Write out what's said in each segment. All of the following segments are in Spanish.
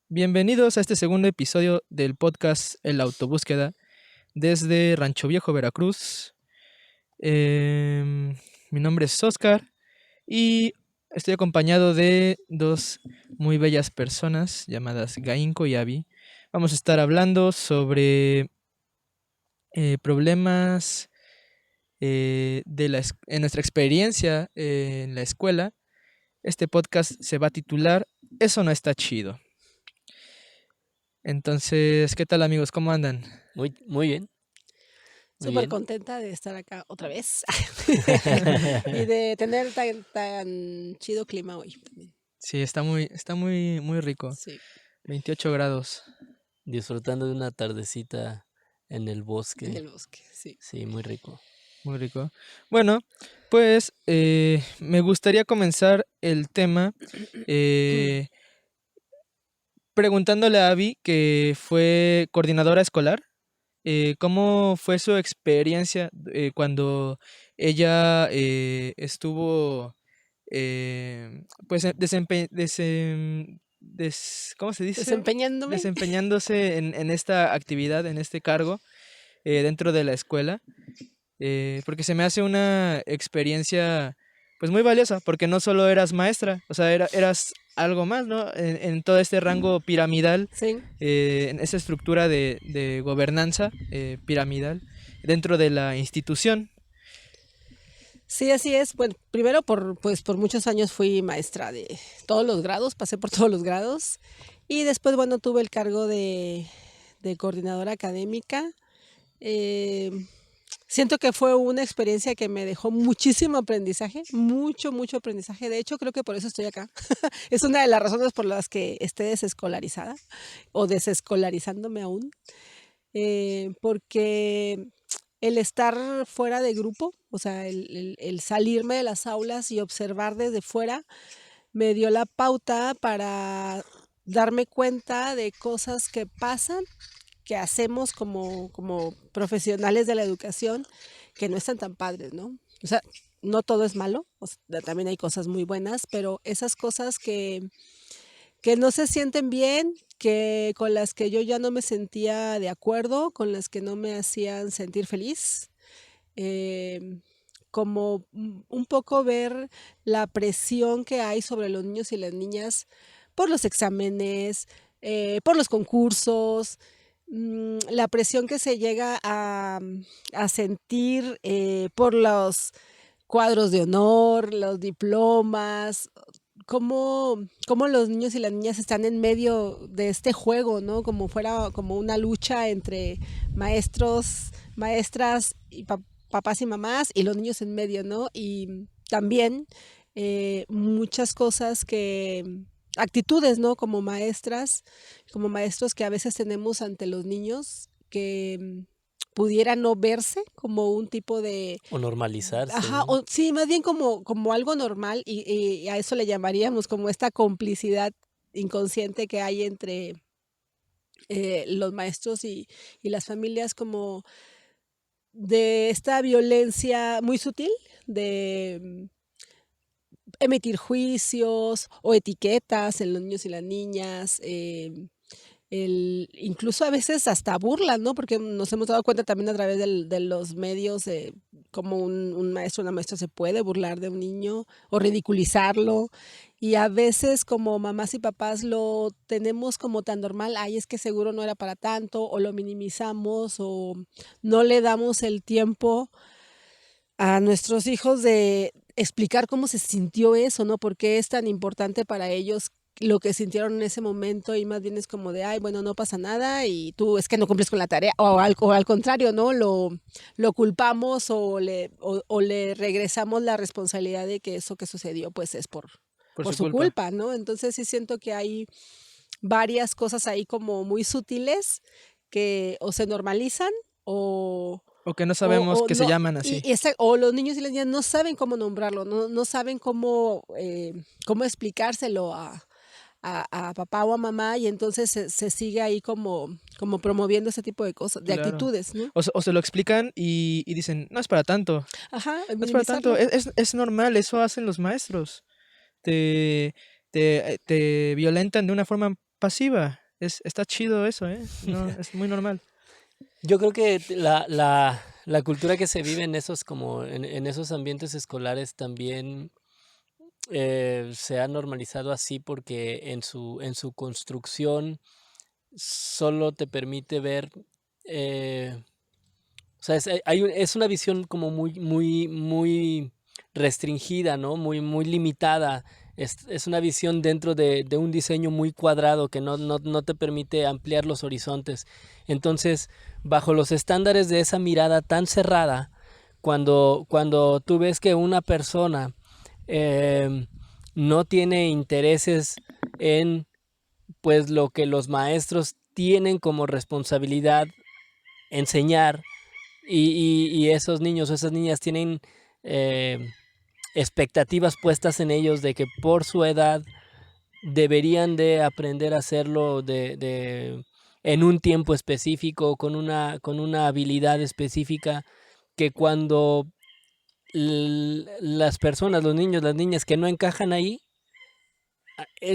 Bienvenidos a este segundo episodio del podcast El Autobúsqueda desde Rancho Viejo, Veracruz. Mi nombre es Oscar y estoy acompañado de dos muy bellas personas llamadas Gainko y Abby. Vamos a estar hablando sobre problemas en nuestra experiencia en la escuela. Este podcast se va a titular Eso no está chido. Entonces, ¿qué tal amigos? ¿Cómo andan? Muy bien, muy Súper bien. contenta de estar acá otra vez y de tener tan chido clima hoy también. Sí, muy rico. Sí. 28 grados. Disfrutando de una tardecita en el En bosque. el bosque, sí. Sí, muy rico. Muy rico. Bueno, pues me gustaría comenzar el tema eh, preguntándole a Abby, que fue coordinadora escolar, ¿cómo fue su experiencia cuando ella estuvo, pues, ¿cómo se dice? Desempeñándome. Desempeñándose en esta actividad, en este cargo dentro de la escuela? Porque se me hace una experiencia pues muy valiosa, porque no solo eras maestra, o sea, eras algo más, ¿no? En todo este rango piramidal, Sí. en esa estructura de gobernanza piramidal dentro de la institución. Sí, así es. Bueno, primero por muchos años fui maestra de todos los grados, pasé por todos los grados y después, bueno, tuve el cargo de coordinadora académica. Eh, Siento que fue una experiencia que me dejó muchísimo aprendizaje, mucho aprendizaje. De hecho, creo que por eso estoy acá. Es una de las razones por las que esté desescolarizada o desescolarizándome aún. Porque el estar fuera de grupo, o sea, el salirme de las aulas y observar desde fuera, me dio la pauta para darme cuenta de cosas que pasan, que hacemos como profesionales de la educación, que no están tan padres, ¿no? O sea, no todo es malo, o sea, también hay cosas muy buenas, pero esas cosas que no se sienten bien, que con las que yo ya no me sentía de acuerdo, con las que no me hacían sentir feliz, eh, como un poco ver la presión que hay sobre los niños y las niñas por los exámenes, por los concursos, la presión que se llega a sentir por los cuadros de honor, los diplomas, cómo los niños y las niñas están en medio de este juego, ¿no? Como fuera como una lucha entre maestros, maestras y papás y mamás y los niños en medio, ¿no? Y también muchas cosas actitudes, ¿no? Como maestras, como maestros que a veces tenemos ante los niños que pudiera no verse como un tipo de, O normalizarse, ajá, ¿no? sí, más bien como algo normal y a eso le llamaríamos como esta complicidad inconsciente que hay entre los maestros y las familias, como de esta violencia muy sutil de emitir juicios o etiquetas en los niños y las niñas, incluso a veces hasta burlas, ¿no? Porque nos hemos dado cuenta también a través de los medios de cómo un maestro o una maestra se puede burlar de un niño o ridiculizarlo. Y a veces como mamás y papás lo tenemos como tan normal, ay, es que seguro no era para tanto, o lo minimizamos, o no le damos el tiempo a nuestros hijos de explicar cómo se sintió eso, ¿no? Por qué es tan importante para ellos lo que sintieron en ese momento, y más bien es como de, ay, bueno, no pasa nada y tú es que no cumples con la tarea, o al contrario, ¿no? Lo culpamos o le regresamos la responsabilidad de que eso que sucedió pues es Por por su su culpa. culpa, ¿no? Entonces sí siento que hay varias cosas ahí como muy sutiles que o se normalizan o, O que no sabemos que se no, llaman así. o los niños y las niñas no saben cómo nombrarlo, no saben cómo explicárselo a papá o a mamá, y entonces se sigue ahí como promoviendo ese tipo de cosas, de Claro. actitudes, ¿no? O se lo explican y dicen, no es para tanto, Ajá, no es para tanto, minimizarlo. es normal, eso hacen los maestros. Te violentan de una forma pasiva. Está chido eso, ¿eh? No, es muy normal. Yo creo que la cultura que se vive en esos, como en esos ambientes escolares también se ha normalizado así porque en su construcción solo te permite ver, eh, o sea, es una visión como muy restringida, ¿no? Muy limitada. Es una visión dentro de un diseño muy cuadrado que no te permite ampliar los horizontes. Entonces, bajo los estándares de esa mirada tan cerrada, cuando tú ves que una persona em, no tiene intereses en pues lo que los maestros tienen como responsabilidad enseñar y esos niños o esas niñas tienen eh, expectativas puestas en ellos de que por su edad deberían de aprender a hacerlo en un tiempo específico, con una habilidad específica, que cuando las personas, los niños, las niñas que no encajan ahí,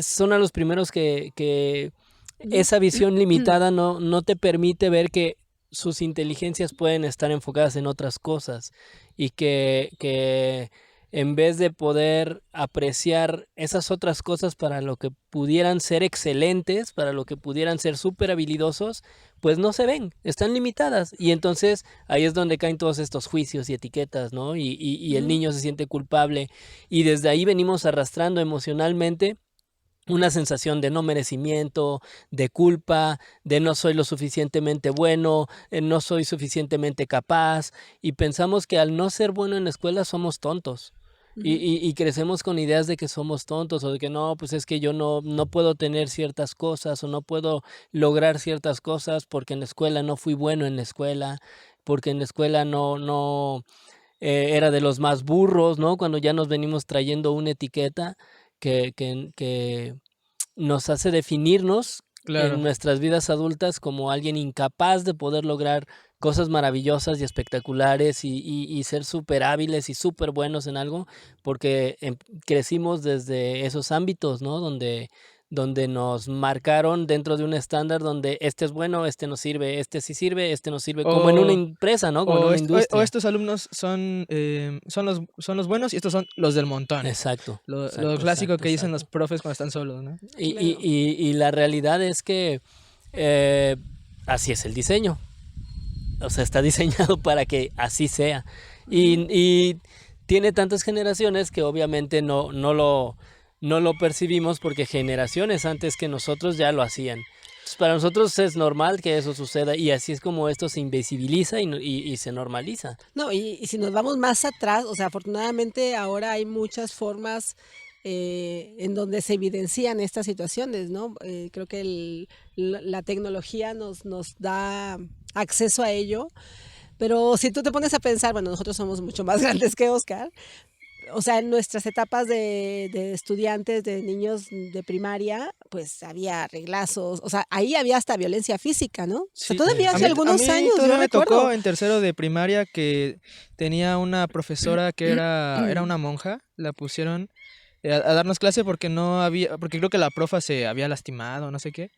son a los primeros que esa visión limitada no te permite ver que sus inteligencias pueden estar enfocadas en otras cosas y que en vez de poder apreciar esas otras cosas para lo que pudieran ser excelentes, para lo que pudieran ser súper habilidosos, pues no se ven, están limitadas. Y entonces ahí es donde caen todos estos juicios y etiquetas, ¿no? Y el niño se siente culpable. Y desde ahí venimos arrastrando emocionalmente una sensación de no merecimiento, de culpa, de no soy lo suficientemente bueno, no soy suficientemente capaz, y pensamos que al no ser bueno en la escuela somos tontos. Y crecemos con ideas de que somos tontos o de que no, pues es que yo no puedo tener ciertas cosas o no puedo lograr ciertas cosas porque en la escuela no fui bueno en la escuela, porque en la escuela no era de los más burros, ¿no? Cuando ya nos venimos trayendo una etiqueta que nos hace definirnos en Claro. nuestras vidas adultas como alguien incapaz de poder lograr cosas maravillosas y espectaculares y ser súper hábiles y súper buenos en algo, porque crecimos desde esos ámbitos, ¿no? Donde nos marcaron dentro de un estándar donde este es bueno, este no sirve, este sí sirve, este no sirve, como en una O empresa, ¿no? Como en una o industria. estos alumnos son los buenos y estos son los del montón. Exacto, Lo exacto, clásico exacto, que dicen los exacto. profes cuando están solos, ¿no? Claro. Y la realidad es que eh, así es el diseño. O sea, está diseñado para que así sea. Y tiene tantas generaciones que obviamente no lo percibimos porque generaciones antes que nosotros ya lo hacían. Entonces, para nosotros es normal que eso suceda y así es como esto se invisibiliza y se normaliza. No, y si nos vamos más atrás, o sea, afortunadamente ahora hay muchas formas en donde se evidencian estas situaciones, ¿no? Creo que la tecnología nos da acceso a ello, pero si tú te pones a pensar, bueno, nosotros somos mucho más grandes que Oscar, o sea, en nuestras etapas de estudiantes, de niños de primaria, pues había reglazos, o sea, ahí había hasta violencia física, ¿no? O sea, Sí, todavía a hace mí a algunos mí años, yo todavía me recuerdo. tocó en tercero de primaria que tenía una profesora que era una monja, la pusieron, a darnos clase porque creo que la profa se había lastimado, no sé qué.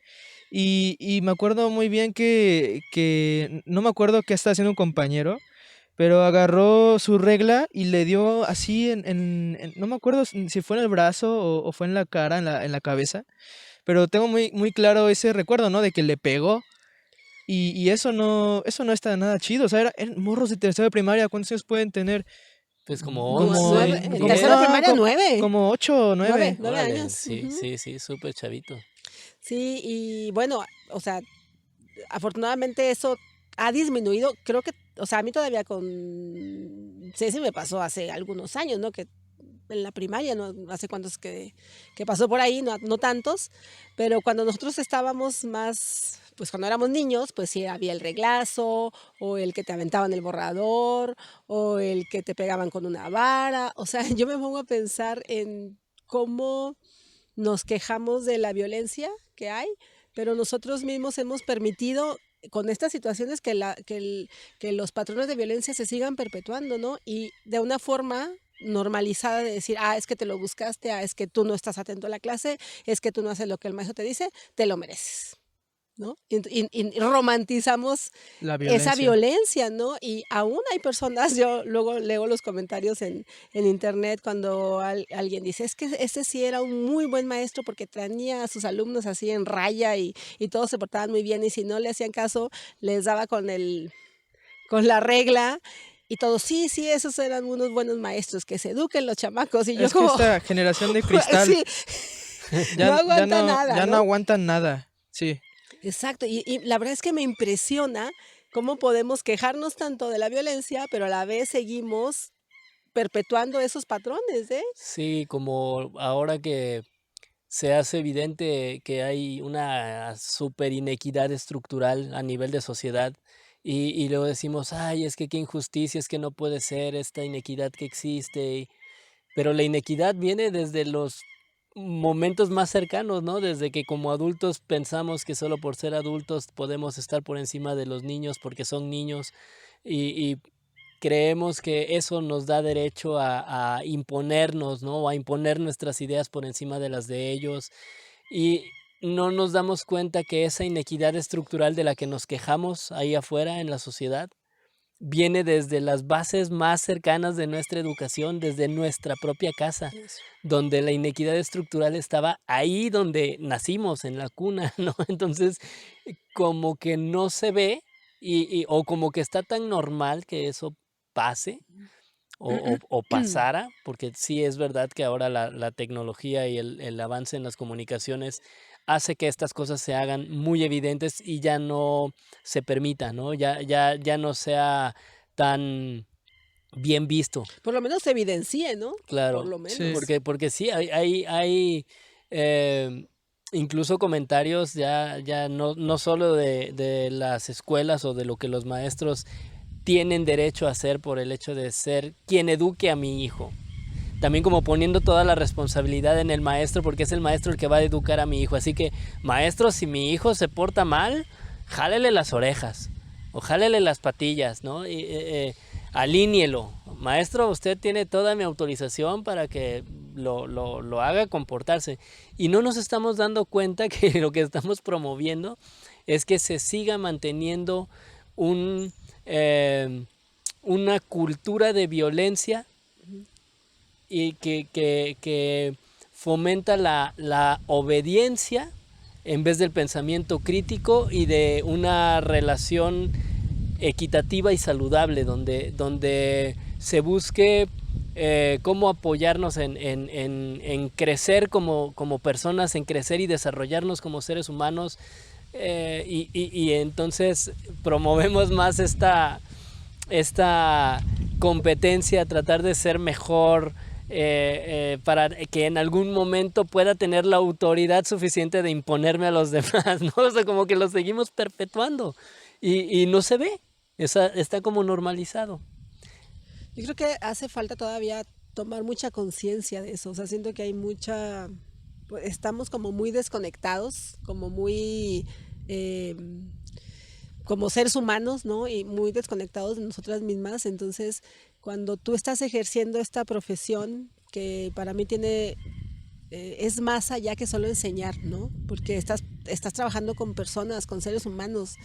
Y me acuerdo muy bien que no me acuerdo qué estaba haciendo un compañero, pero agarró su regla y le dio así no me acuerdo si fue en el brazo o fue en la cara, en la cabeza, pero tengo muy claro ese recuerdo, ¿no? De que le pegó y eso no está nada chido, o sea, eran morros de tercero de primaria, ¿cuántos años pueden tener? Pues como Como 9, 11, en como tercero de 10. no, primaria, 9. como 8 o 9, 9. 9 Órale, años. sí, sí, sí, súper chavito. Sí, y bueno, o sea, afortunadamente eso ha disminuido. Creo que, o sea, a mí todavía con Ceci me pasó hace algunos años, ¿no? Que en la primaria, no hace cuántos que pasó por ahí, no tantos, pero cuando nosotros estábamos más, pues cuando éramos niños, pues sí había el reglazo, o el que te aventaban el borrador, o el que te pegaban con una vara. O sea, yo me pongo a pensar en cómo nos quejamos de la violencia que hay, pero nosotros mismos hemos permitido con estas situaciones que los patrones de violencia se sigan perpetuando, ¿no? Y de una forma normalizada de decir, es que te lo buscaste, es que tú no estás atento a la clase, es que tú no haces lo que el maestro te dice, te lo mereces, ¿no? Y romantizamos La esa violencia. violencia, ¿no? Y aún hay personas, yo luego leo los comentarios en internet cuando alguien dice, es que este sí era un muy buen maestro porque tenía a sus alumnos así en raya y todos se portaban muy bien y si no le hacían caso, les daba con la regla y todos, sí, esos eran unos buenos maestros, que se eduquen los chamacos. Y yo Es que como, esta generación de cristal sí, no aguanta nada, ya no ¿no? aguantan nada. Sí. Exacto, y la verdad es que me impresiona cómo podemos quejarnos tanto de la violencia, pero a la vez seguimos perpetuando esos patrones, ¿eh? Sí, como ahora que se hace evidente que hay una super inequidad estructural a nivel de sociedad y luego decimos, ay, es que qué injusticia, es que no puede ser esta inequidad que existe. Pero la inequidad viene desde los momentos más cercanos, ¿no? Desde que como adultos pensamos que solo por ser adultos podemos estar por encima de los niños porque son niños y creemos que eso nos da derecho a imponernos, ¿no? O a imponer nuestras ideas por encima de las de ellos y no nos damos cuenta que esa inequidad estructural de la que nos quejamos ahí afuera en la sociedad viene desde las bases más cercanas de nuestra educación, desde nuestra propia casa, Eso. donde la inequidad estructural estaba ahí donde nacimos, en la cuna, ¿no? Entonces, como que no se ve o como que está tan normal que eso pase o pasara, porque sí es verdad que ahora la tecnología y el avance en las comunicaciones hace que estas cosas se hagan muy evidentes y ya no se permita, ¿no? Ya no sea tan bien visto, Por lo menos se evidencie, ¿no? Por claro. lo Sí. menos. Porque sí, hay em, incluso comentarios ya no solo de las escuelas o de lo que los maestros tienen derecho a hacer por el hecho de ser quien eduque a mi hijo. También como poniendo toda la responsabilidad en el maestro, porque es el maestro el que va a educar a mi hijo. Así que, maestro, si mi hijo se porta mal, jálele las orejas o jálele las patillas, ¿no? Alíñelo. Maestro, usted tiene toda mi autorización para que lo haga comportarse. Y no nos estamos dando cuenta que lo que estamos promoviendo es que se siga manteniendo un, eh, una cultura de violencia y que fomenta la obediencia en vez del pensamiento crítico y de una relación equitativa y saludable, donde se busque cómo apoyarnos en crecer como personas, en crecer y desarrollarnos como seres humanos, y entonces promovemos más esta competencia, tratar de ser mejor, para que en algún momento pueda tener la autoridad suficiente de imponerme a los demás, ¿no? O sea, como que lo seguimos perpetuando y no se ve, está como normalizado. Yo creo que hace falta todavía tomar mucha conciencia de eso. O sea, siento que hay pues, estamos como muy desconectados, como muy eh, como seres humanos, ¿no? Y muy desconectados de nosotras mismas. Entonces, cuando tú estás ejerciendo esta profesión, que para mí es más allá que solo enseñar, ¿no? Porque estás trabajando con personas, con seres humanos,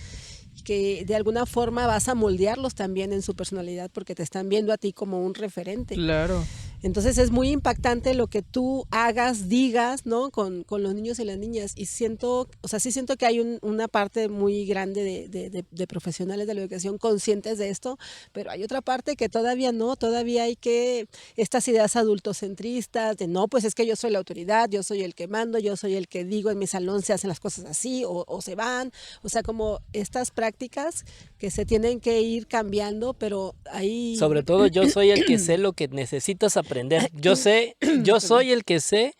que de alguna forma vas a moldearlos también en su personalidad porque te están viendo a ti como un referente. Claro. Entonces es muy impactante lo que tú hagas, digas, ¿no? Con los niños y las niñas. Y sí siento que hay una parte muy grande de profesionales de la educación conscientes de esto, pero hay otra parte que todavía no, todavía hay estas ideas adultocentristas de no, pues es que yo soy la autoridad, yo soy el que mando, yo soy el que digo en mi salón se hacen las cosas así o se van. O sea, como estas prácticas que se tienen que ir cambiando, pero ahí... Sobre todo yo soy el que sé lo que necesitas aprender. Yo soy el que sé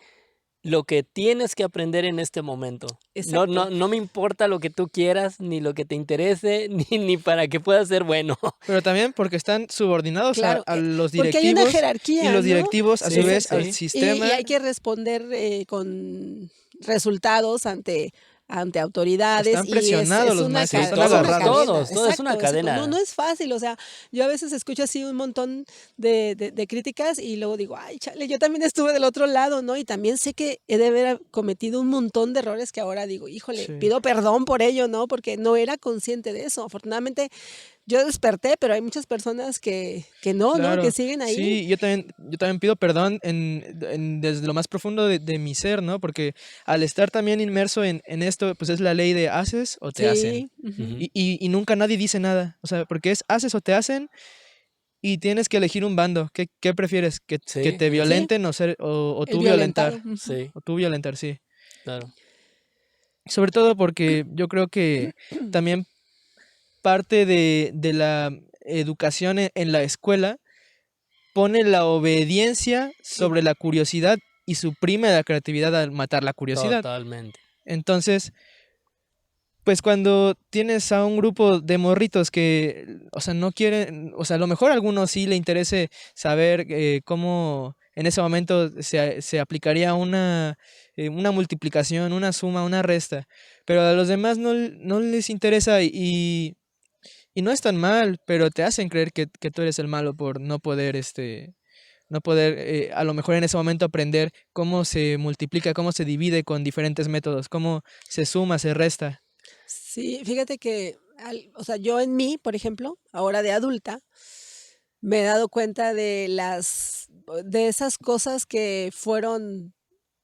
lo que tienes que aprender en este momento. Exacto. No me importa lo que tú quieras, ni lo que te interese, ni para que puedas ser bueno. Pero también porque están subordinados Claro, a los porque hay una directivos y jerarquía, los ¿no? directivos a Sí, su vez al sí. sistema. Y hay que responder con resultados ante ante autoridades Están y presionados es los una, maestros, Sí, están agarrados. todos, todo es una cadena. No, no es fácil, o sea, yo a veces escucho así un montón de críticas y luego digo, ay, chale, yo también estuve del otro lado, ¿no? Y también sé que he de haber cometido un montón de errores que ahora digo, híjole, Sí. pido perdón por ello, ¿no? Porque no era consciente de eso. Afortunadamente yo desperté, pero hay muchas personas que no, ¿no? Que Claro, siguen ahí. sí, yo también pido perdón desde lo más profundo de mi ser, ¿no? Porque al estar también inmerso en esto, pues es la ley de haces o te hacen. Sí, ujú. Ujú. Y nunca nadie dice nada, o sea, porque es haces o te hacen y tienes que elegir un bando. ¿Qué prefieres? ¿Que Sí, te sí, violenten o El tú violentado. violentar? Ujú. sí, O tú violentar, sí. claro. Sobre todo porque yo creo que también parte de la educación en la escuela pone la obediencia Sí. sobre la curiosidad y suprime la creatividad al matar la curiosidad. Totalmente. Entonces, pues cuando tienes a un grupo de morritos que, o sea, no quieren, o sea, a lo mejor a algunos sí le interese saber cómo en ese momento se aplicaría una multiplicación, una suma, una resta, pero a los demás no les interesa y no es tan mal, pero te hacen creer que tú eres el malo por no poder a lo mejor en ese momento aprender cómo se multiplica, cómo se divide con diferentes métodos, cómo se suma, se resta. Sí, fíjate que, o sea, yo en mí, por ejemplo, ahora de adulta, me he dado cuenta de esas cosas que fueron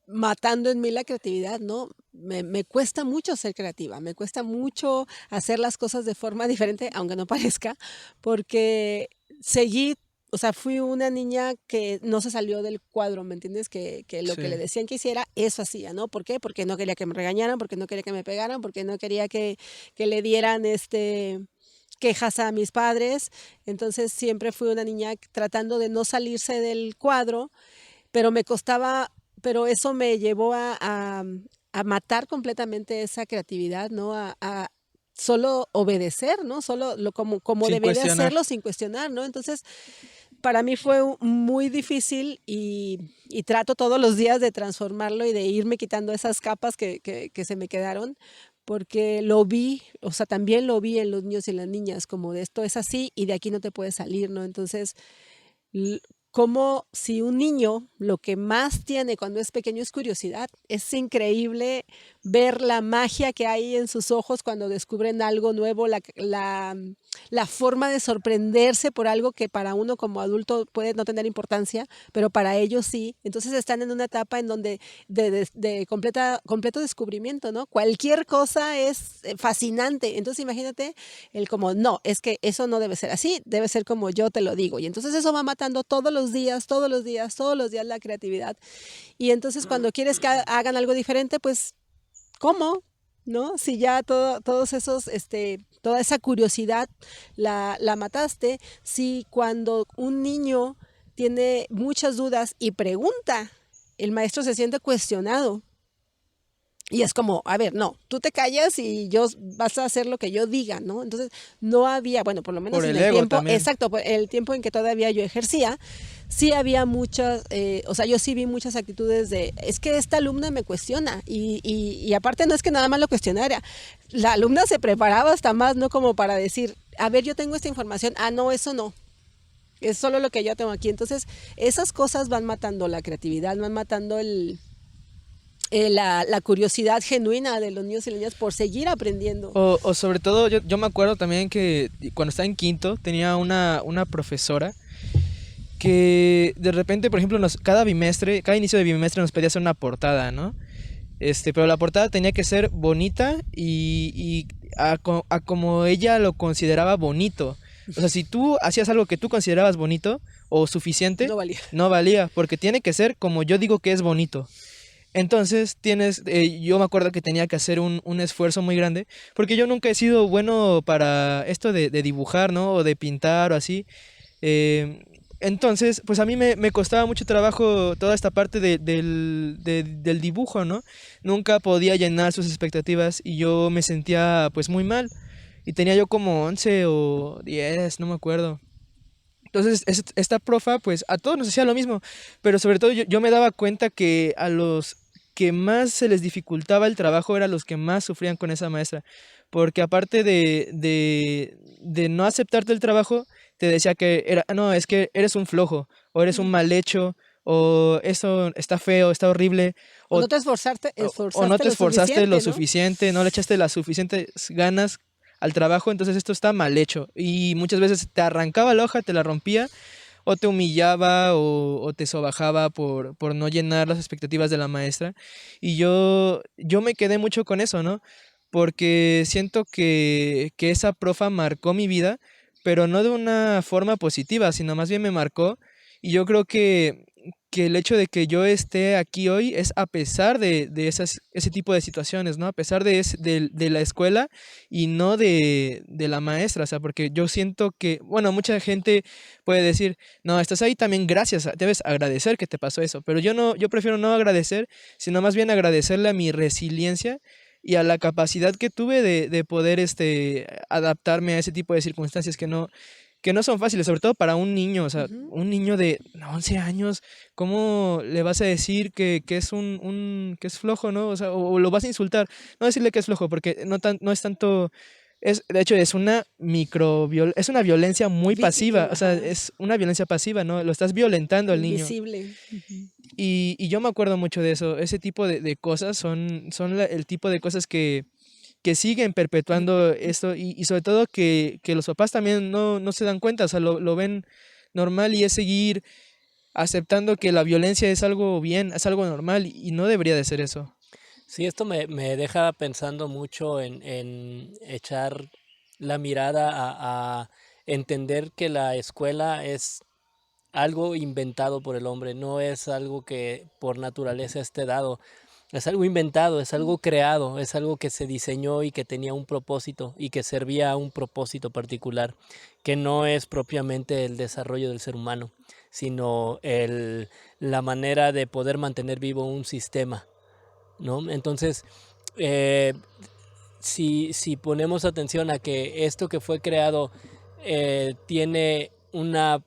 matando en mí la creatividad, ¿no? Me cuesta mucho ser creativa, me cuesta mucho hacer las cosas de forma diferente, aunque no parezca, porque seguí, o sea, fui una niña que no se salió del cuadro, ¿me entiendes? Que lo que le Sí. decían que hiciera, eso hacía, ¿no? ¿Por qué? Porque no quería que me regañaran, porque no quería que me pegaran, porque no quería que le dieran quejas a mis padres. Entonces siempre fui una niña tratando de no salirse del cuadro, pero me costaba, pero eso me llevó a matar completamente esa creatividad, ¿no? A solo obedecer, ¿no? Solo como Sin debía de cuestionar. hacerlo sin cuestionar, ¿no? Entonces, para mí fue muy difícil y trato todos los días de transformarlo y de irme quitando esas capas que se me quedaron, porque lo vi, o sea, también lo vi en los niños y las niñas, como de esto es así y de aquí no te puedes salir, ¿no? Entonces, l- como si un niño lo que más tiene cuando es pequeño es curiosidad. Es increíble ver la magia que hay en sus ojos cuando descubren algo nuevo, la forma de sorprenderse por algo que para uno como adulto puede no tener importancia, pero para ellos sí. Entonces están en una etapa en donde de completo descubrimiento, ¿no? Cualquier cosa es fascinante. Entonces imagínate el como, no, es que eso no debe ser así, debe ser como yo te lo digo. Y entonces eso va matando todos los días, todos los días, todos los días la creatividad. Y entonces cuando quieres que hagan algo diferente, pues, ¿cómo? ¿No? Si ya todos esos, toda esa curiosidad la mataste, si cuando un niño tiene muchas dudas y pregunta, el maestro se siente cuestionado. Y es como, a ver, no, tú te callas y yo vas a hacer lo que yo diga, ¿no? Entonces, no había, bueno, por lo menos Por en el el ego tiempo, también. exacto, el tiempo en que todavía yo ejercía, sí había muchas, o sea, yo sí vi muchas actitudes de, es que esta alumna me cuestiona y aparte no es que nada más lo cuestionara, la alumna se preparaba hasta más, ¿no? Como para decir, a ver, yo tengo esta información, ah, no, eso no. Es solo lo que yo tengo aquí. Entonces, esas cosas van matando la creatividad, van matando la curiosidad genuina de los niños y niñas por seguir aprendiendo. O sobre todo, yo me acuerdo también que cuando estaba en quinto tenía una profesora que de repente, por ejemplo, cada inicio de bimestre nos pedía hacer una portada, ¿no? Pero la portada tenía que ser bonita y a como ella lo consideraba bonito. O sea, si tú hacías algo que tú considerabas bonito o suficiente, No valía. no valía, porque tiene que ser como yo digo que es bonito. Entonces yo me acuerdo que tenía que hacer un esfuerzo muy grande, porque yo nunca he sido bueno para esto de dibujar, ¿no? O de pintar o así. Entonces, pues a mí me costaba mucho trabajo toda esta parte del dibujo, ¿no? Nunca podía llenar sus expectativas y yo me sentía pues muy mal. Y tenía yo como 11 o 10, no me acuerdo. Entonces, esta profa, pues a todos nos hacía lo mismo, pero sobre todo yo me daba cuenta que a los que más se les dificultaba el trabajo eran los que más sufrían con esa maestra, porque aparte de no aceptarte el trabajo, te decía que era, no, es que eres un flojo, o eres un Mm. mal hecho, o eso está feo, está horrible, O o, no te esforzaste, o no esforzaste te lo esforzaste lo suficiente, ¿no? suficiente, no le echaste las suficientes ganas al trabajo, entonces esto está mal hecho. Y muchas veces te arrancaba la hoja, te la rompía, o te humillaba o te sobajaba por no llenar las expectativas de la maestra. Y yo me quedé mucho con eso, ¿no? Porque siento que esa profa marcó mi vida, pero no de una forma positiva, sino más bien me marcó. Y yo creo que el hecho de que yo esté aquí hoy es a pesar de ese tipo de situaciones, ¿no? A pesar de la escuela y no de la maestra, o sea, porque yo siento que, bueno, mucha gente puede decir, no, estás ahí también gracias, debes agradecer que te pasó eso, pero yo no, yo prefiero no agradecer, sino más bien agradecerle a mi resiliencia y a la capacidad que tuve de poder adaptarme a ese tipo de circunstancias que no son fáciles, sobre todo para un niño, o sea, Ujú. un niño de 11 años, ¿cómo le vas a decir que es que es flojo, ¿no? O sea, o lo vas a insultar, no decirle que es flojo, porque no es tanto, de hecho, es es una violencia muy pasiva, o sea, Ajá, es una violencia pasiva, ¿no? Lo estás violentando al niño. invisible. Ujú. Y yo me acuerdo mucho de eso, ese tipo de cosas son el tipo de cosas que siguen perpetuando esto y sobre todo que los papás también no se dan cuenta, o sea, lo ven normal y es seguir aceptando que la violencia es algo bien, es algo normal y no debería de ser eso. Sí, esto me deja pensando mucho en echar la mirada a entender que la escuela es algo inventado por el hombre, no es algo que por naturaleza esté dado. Es algo inventado, es algo creado, es algo que se diseñó y que tenía un propósito y que servía a un propósito particular, que no es propiamente el desarrollo del ser humano, sino la manera de poder mantener vivo un sistema, ¿no? Entonces, eh, si ponemos atención a que esto que fue creado tiene una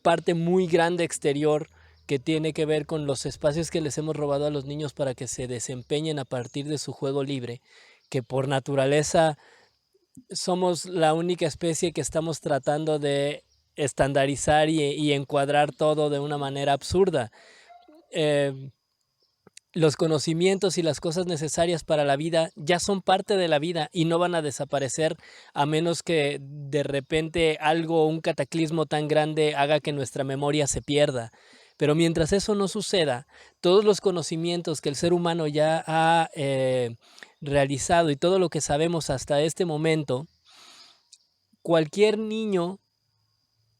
parte muy grande exterior que tiene que ver con los espacios que les hemos robado a los niños para que se desempeñen a partir de su juego libre, que por naturaleza somos la única especie que estamos tratando de estandarizar y encuadrar todo de una manera absurda. Eh, los conocimientos y las cosas necesarias para la vida ya son parte de la vida y no van a desaparecer a menos que de repente algo, un cataclismo tan grande haga que nuestra memoria se pierda. Pero mientras eso no suceda, todos los conocimientos que el ser humano ya ha realizado y todo lo que sabemos hasta este momento, cualquier niño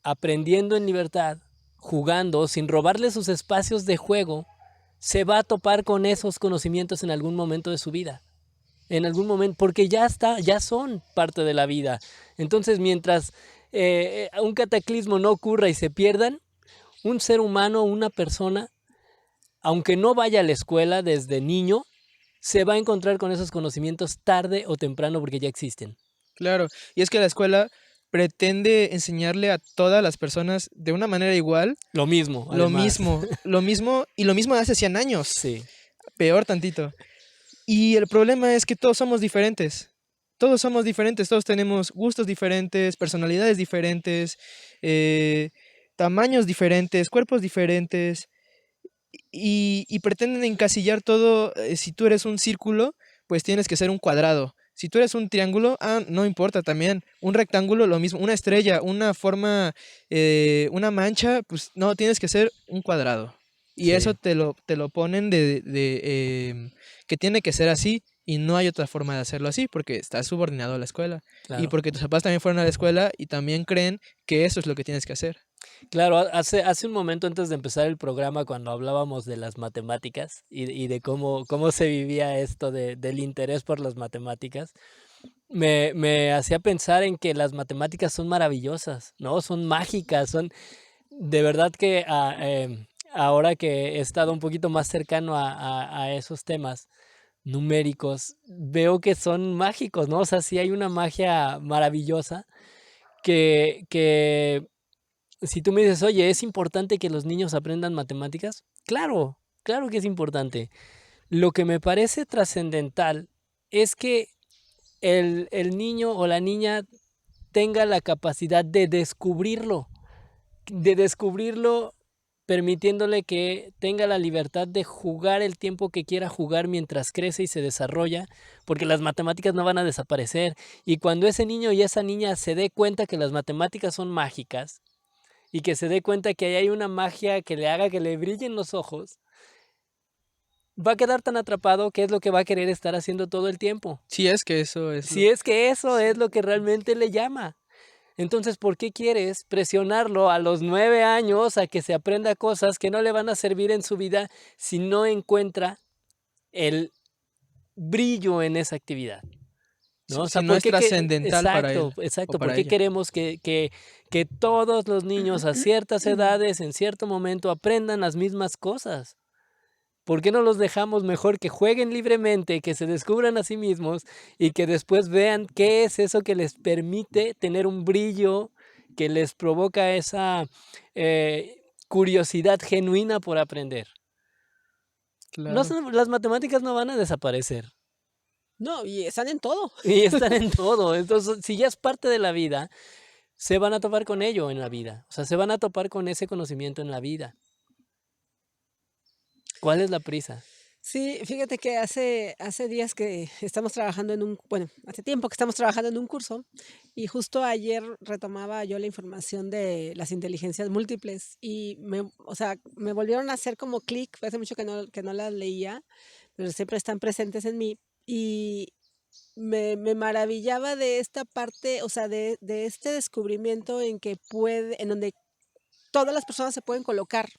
aprendiendo en libertad, jugando, sin robarle sus espacios de juego, se va a topar con esos conocimientos en algún momento de su vida. En algún momento, porque ya son parte de la vida. Entonces, mientras un cataclismo no ocurra y se pierdan, un ser humano, una persona, aunque no vaya a la escuela desde niño, se va a encontrar con esos conocimientos tarde o temprano porque ya existen. Claro, y es que la escuela pretende enseñarle a todas las personas de una manera igual Lo mismo, además. lo mismo de hace 100 años, Sí, peor tantito. Y el problema es que todos somos diferentes. Todos somos diferentes, todos tenemos gustos diferentes, personalidades diferentes, eh, tamaños diferentes, cuerpos diferentes, y pretenden encasillar todo. Si tú eres un círculo, pues tienes que ser un cuadrado. Si tú eres un triángulo, no importa también. Un rectángulo, lo mismo. Una estrella, una forma, una mancha, pues no, tienes que ser un cuadrado. Y eso sí, te lo ponen que tiene que ser así y no hay otra forma de hacerlo así porque estás subordinado a la escuela. Y claro. porque tus papás también fueron a la escuela y también creen que eso es lo que tienes que hacer. Claro, hace un momento antes de empezar el programa, cuando hablábamos de las matemáticas y de cómo se vivía esto del interés por las matemáticas, me hacía pensar en que las matemáticas son maravillosas, ¿no? Son mágicas, son de verdad que ahora que he estado un poquito más cercano a esos temas numéricos, veo que son mágicos, ¿no? O sea, sí hay una magia maravillosa que si tú me dices, oye, ¿es importante que los niños aprendan matemáticas? Claro, claro que es importante. Lo que me parece trascendental es que el niño o la niña tenga la capacidad de descubrirlo permitiéndole que tenga la libertad de jugar el tiempo que quiera jugar mientras crece y se desarrolla, porque las matemáticas no van a desaparecer. Y cuando ese niño y esa niña se dé cuenta que las matemáticas son mágicas y que se dé cuenta que ahí hay una magia que le haga que le brillen los ojos, va a quedar tan atrapado que es lo que va a querer estar haciendo todo el tiempo. Si es que eso es Si es que eso es lo que realmente le llama. Entonces, ¿por qué quieres presionarlo a los 9 años a que se aprenda cosas que no le van a servir en su vida si no encuentra el brillo en esa actividad? ¿No? O si sea, no ¿por es qué trascendental para él exacto, o exacto. ¿Por para qué ella. queremos que todos los niños a ciertas edades, en cierto momento, aprendan las mismas cosas? ¿Por qué no los dejamos mejor que jueguen libremente, que se descubran a sí mismos y que después vean qué es eso que les permite tener un brillo, que les provoca esa curiosidad genuina por aprender? Claro. Las matemáticas no van a desaparecer No, y están en todo. y están en todo. Entonces, si ya es parte de la vida, se van a topar con ello en la vida. O sea, se van a topar con ese conocimiento en la vida. ¿Cuál es la prisa? Sí, fíjate que hace días que estamos trabajando bueno, hace tiempo que estamos trabajando en un curso y justo ayer retomaba yo la información de las inteligencias múltiples y o sea, me volvieron a hacer como clic, hace mucho que no las leía, pero siempre están presentes en mí y me maravillaba de esta parte, o sea, de este descubrimiento en donde todas las personas se pueden colocar,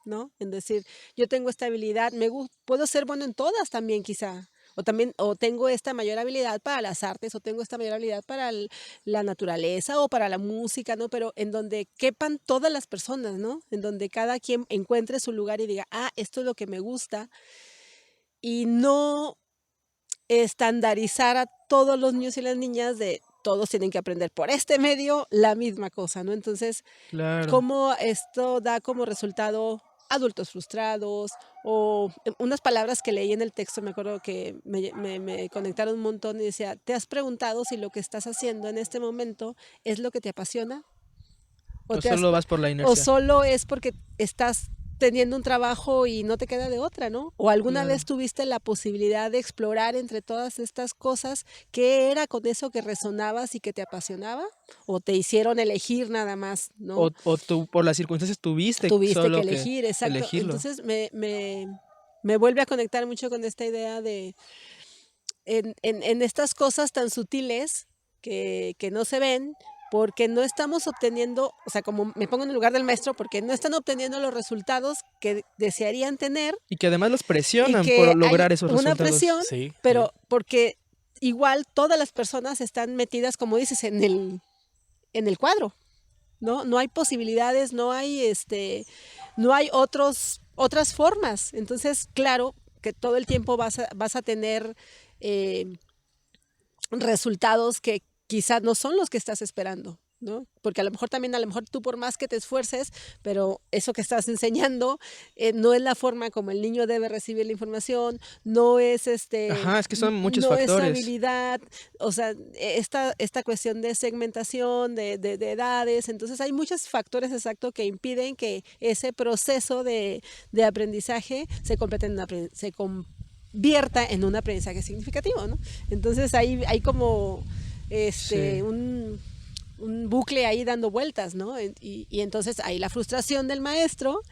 ¿no? En decir, yo tengo esta habilidad, puedo ser bueno en todas también quizá, o tengo esta mayor habilidad para las artes, o tengo esta mayor habilidad para la naturaleza o para la música, ¿no? Pero en donde quepan todas las personas, ¿no? En donde cada quien encuentre su lugar y diga, esto es lo que me gusta, y no estandarizar a todos los niños y las niñas de todos tienen que aprender por este medio la misma cosa, ¿no? Entonces, Claro. cómo esto da como resultado adultos frustrados o unas palabras que leí en el texto, me acuerdo que me conectaron un montón y decía, ¿te has preguntado si lo que estás haciendo en este momento es lo que te apasiona? ¿O, O te has, solo vas por la o inercia. solo es porque estás teniendo un trabajo y no te queda de otra, ¿no? ¿O alguna Claro. vez tuviste la posibilidad de explorar entre todas estas cosas qué era con eso que resonabas y que te apasionaba? ¿O te hicieron elegir nada más, ¿no? O tú por las circunstancias tuviste Tuviste que solo que elegir, exacto. elegirlo. Entonces me vuelve a conectar mucho con esta idea de en estas cosas tan sutiles que no se ven, porque no estamos obteniendo, o sea, como me pongo en el lugar del maestro, porque no están obteniendo los resultados que desearían tener Y que además los y presionan que por hay lograr esos una resultados. presión, Sí, sí. pero porque igual todas las personas están metidas, como dices, en el cuadro, ¿no? No hay posibilidades, no hay otras formas. Entonces, claro que todo el tiempo vas a tener eh, resultados que quizás no son los que estás esperando, ¿no? Porque a lo mejor tú por más que te esfuerces, pero eso que estás enseñando no es la forma como el niño debe recibir la información, no es Ajá, es que son muchos no es su factores. habilidad, o sea, esta cuestión de segmentación, de edades, entonces hay muchos factores exactos que impiden que ese proceso de aprendizaje se convierta en un aprendizaje significativo, ¿no? Entonces hay como Sí. un bucle ahí dando vueltas, ¿no? Y entonces hay la frustración del maestro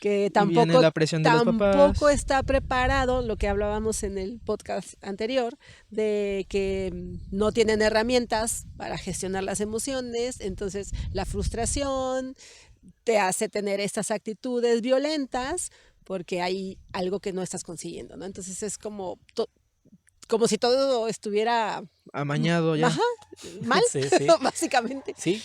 que Y viene la presión de los tampoco papás. está preparado, lo que hablábamos en el podcast anterior, de que no tienen herramientas para gestionar las emociones, entonces la frustración te hace tener estas actitudes violentas porque hay algo que no estás consiguiendo, ¿no? Entonces es como si todo estuviera Amañado ya. ajá, mal, Sí, sí. básicamente. Sí,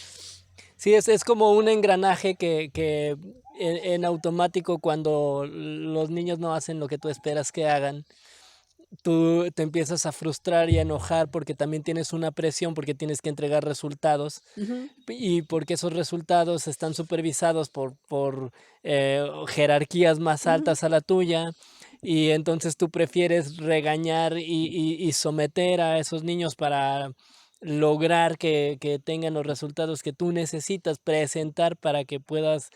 sí, es como un engranaje que en automático cuando los niños no hacen lo que tú esperas que hagan, tú te empiezas a frustrar y a enojar porque también tienes una presión porque tienes que entregar resultados Ujú, y porque esos resultados están supervisados por jerarquías más ujú. altas a la tuya y entonces tú prefieres regañar y someter a esos niños para lograr que tengan los resultados que tú necesitas presentar para que puedas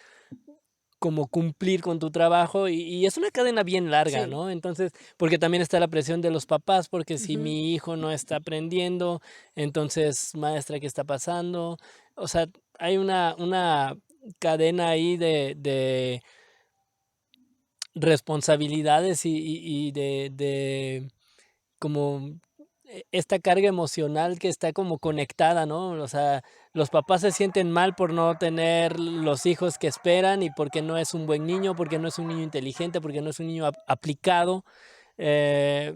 como cumplir con tu trabajo y es una cadena bien larga, Sí. ¿no? Entonces, porque también está la presión de los papás, porque si Ujú. mi hijo no está aprendiendo, entonces, maestra, ¿qué está pasando? O sea, hay una cadena ahí de responsabilidades y de como esta carga emocional que está como conectada, ¿no? O sea, los papás se sienten mal por no tener los hijos que esperan y porque no es un buen niño, porque no es un niño inteligente, porque no es un niño aplicado. eh,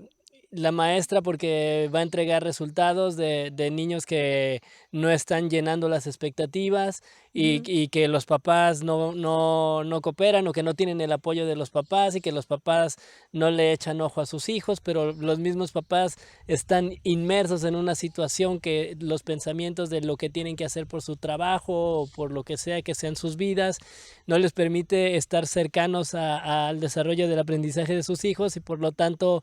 la maestra porque va a entregar resultados de niños que no están llenando las expectativas Ujú. y que los papás no cooperan o que no tienen el apoyo de los papás y que los papás no le echan ojo a sus hijos, pero los mismos papás están inmersos en una situación que los pensamientos de lo que tienen que hacer por su trabajo o por lo que sea que sean sus vidas no les permite estar cercanos al desarrollo del aprendizaje de sus hijos y por lo tanto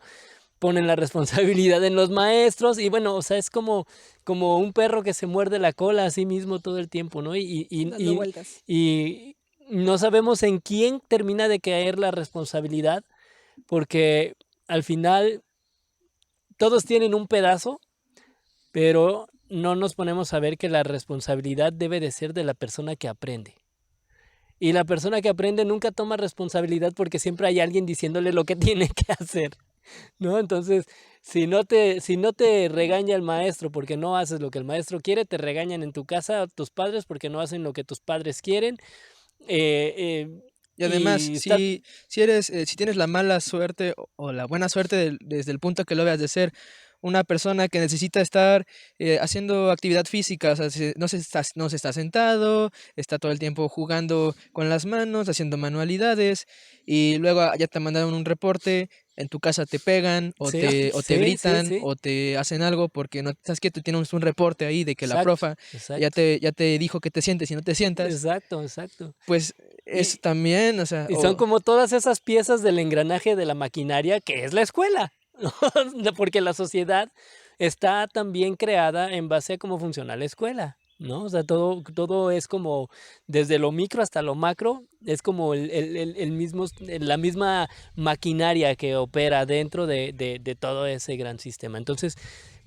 ponen la responsabilidad en los maestros y bueno, o sea, es como un perro que se muerde la cola a sí mismo todo el tiempo, ¿no? Dando vueltas. Y no sabemos en quién termina de caer la responsabilidad porque al final todos tienen un pedazo, pero no nos ponemos a ver que la responsabilidad debe de ser de la persona que aprende. Y la persona que aprende nunca toma responsabilidad porque siempre hay alguien diciéndole lo que tiene que hacer, ¿no? Entonces, si no te regaña el maestro porque no haces lo que el maestro quiere, te regañan en tu casa tus padres porque no hacen lo que tus padres quieren. eh, eh, Y además, y está, si tienes la mala suerte o la buena suerte desde el punto que lo veas de ser una persona que necesita estar haciendo actividad física, o sea, no se está sentado, está todo el tiempo jugando con las manos, haciendo manualidades, y luego ya te mandaron un reporte, en tu casa te pegan, sí, o te sí, sí, gritan, sí, o te hacen algo porque no sabes que tú tienes un reporte ahí de que la exacto, profa exacto, ya te dijo que te sientes y no te sientas, exacto, exacto. pues es Y, también, o sea, y son como todas esas piezas del engranaje de la maquinaria que es la escuela, ¿no? Porque la sociedad está también creada en base a cómo funciona la escuela, ¿no? O sea, todo es como desde lo micro hasta lo macro, es como el mismo, la misma maquinaria que opera dentro de todo ese gran sistema. Entonces,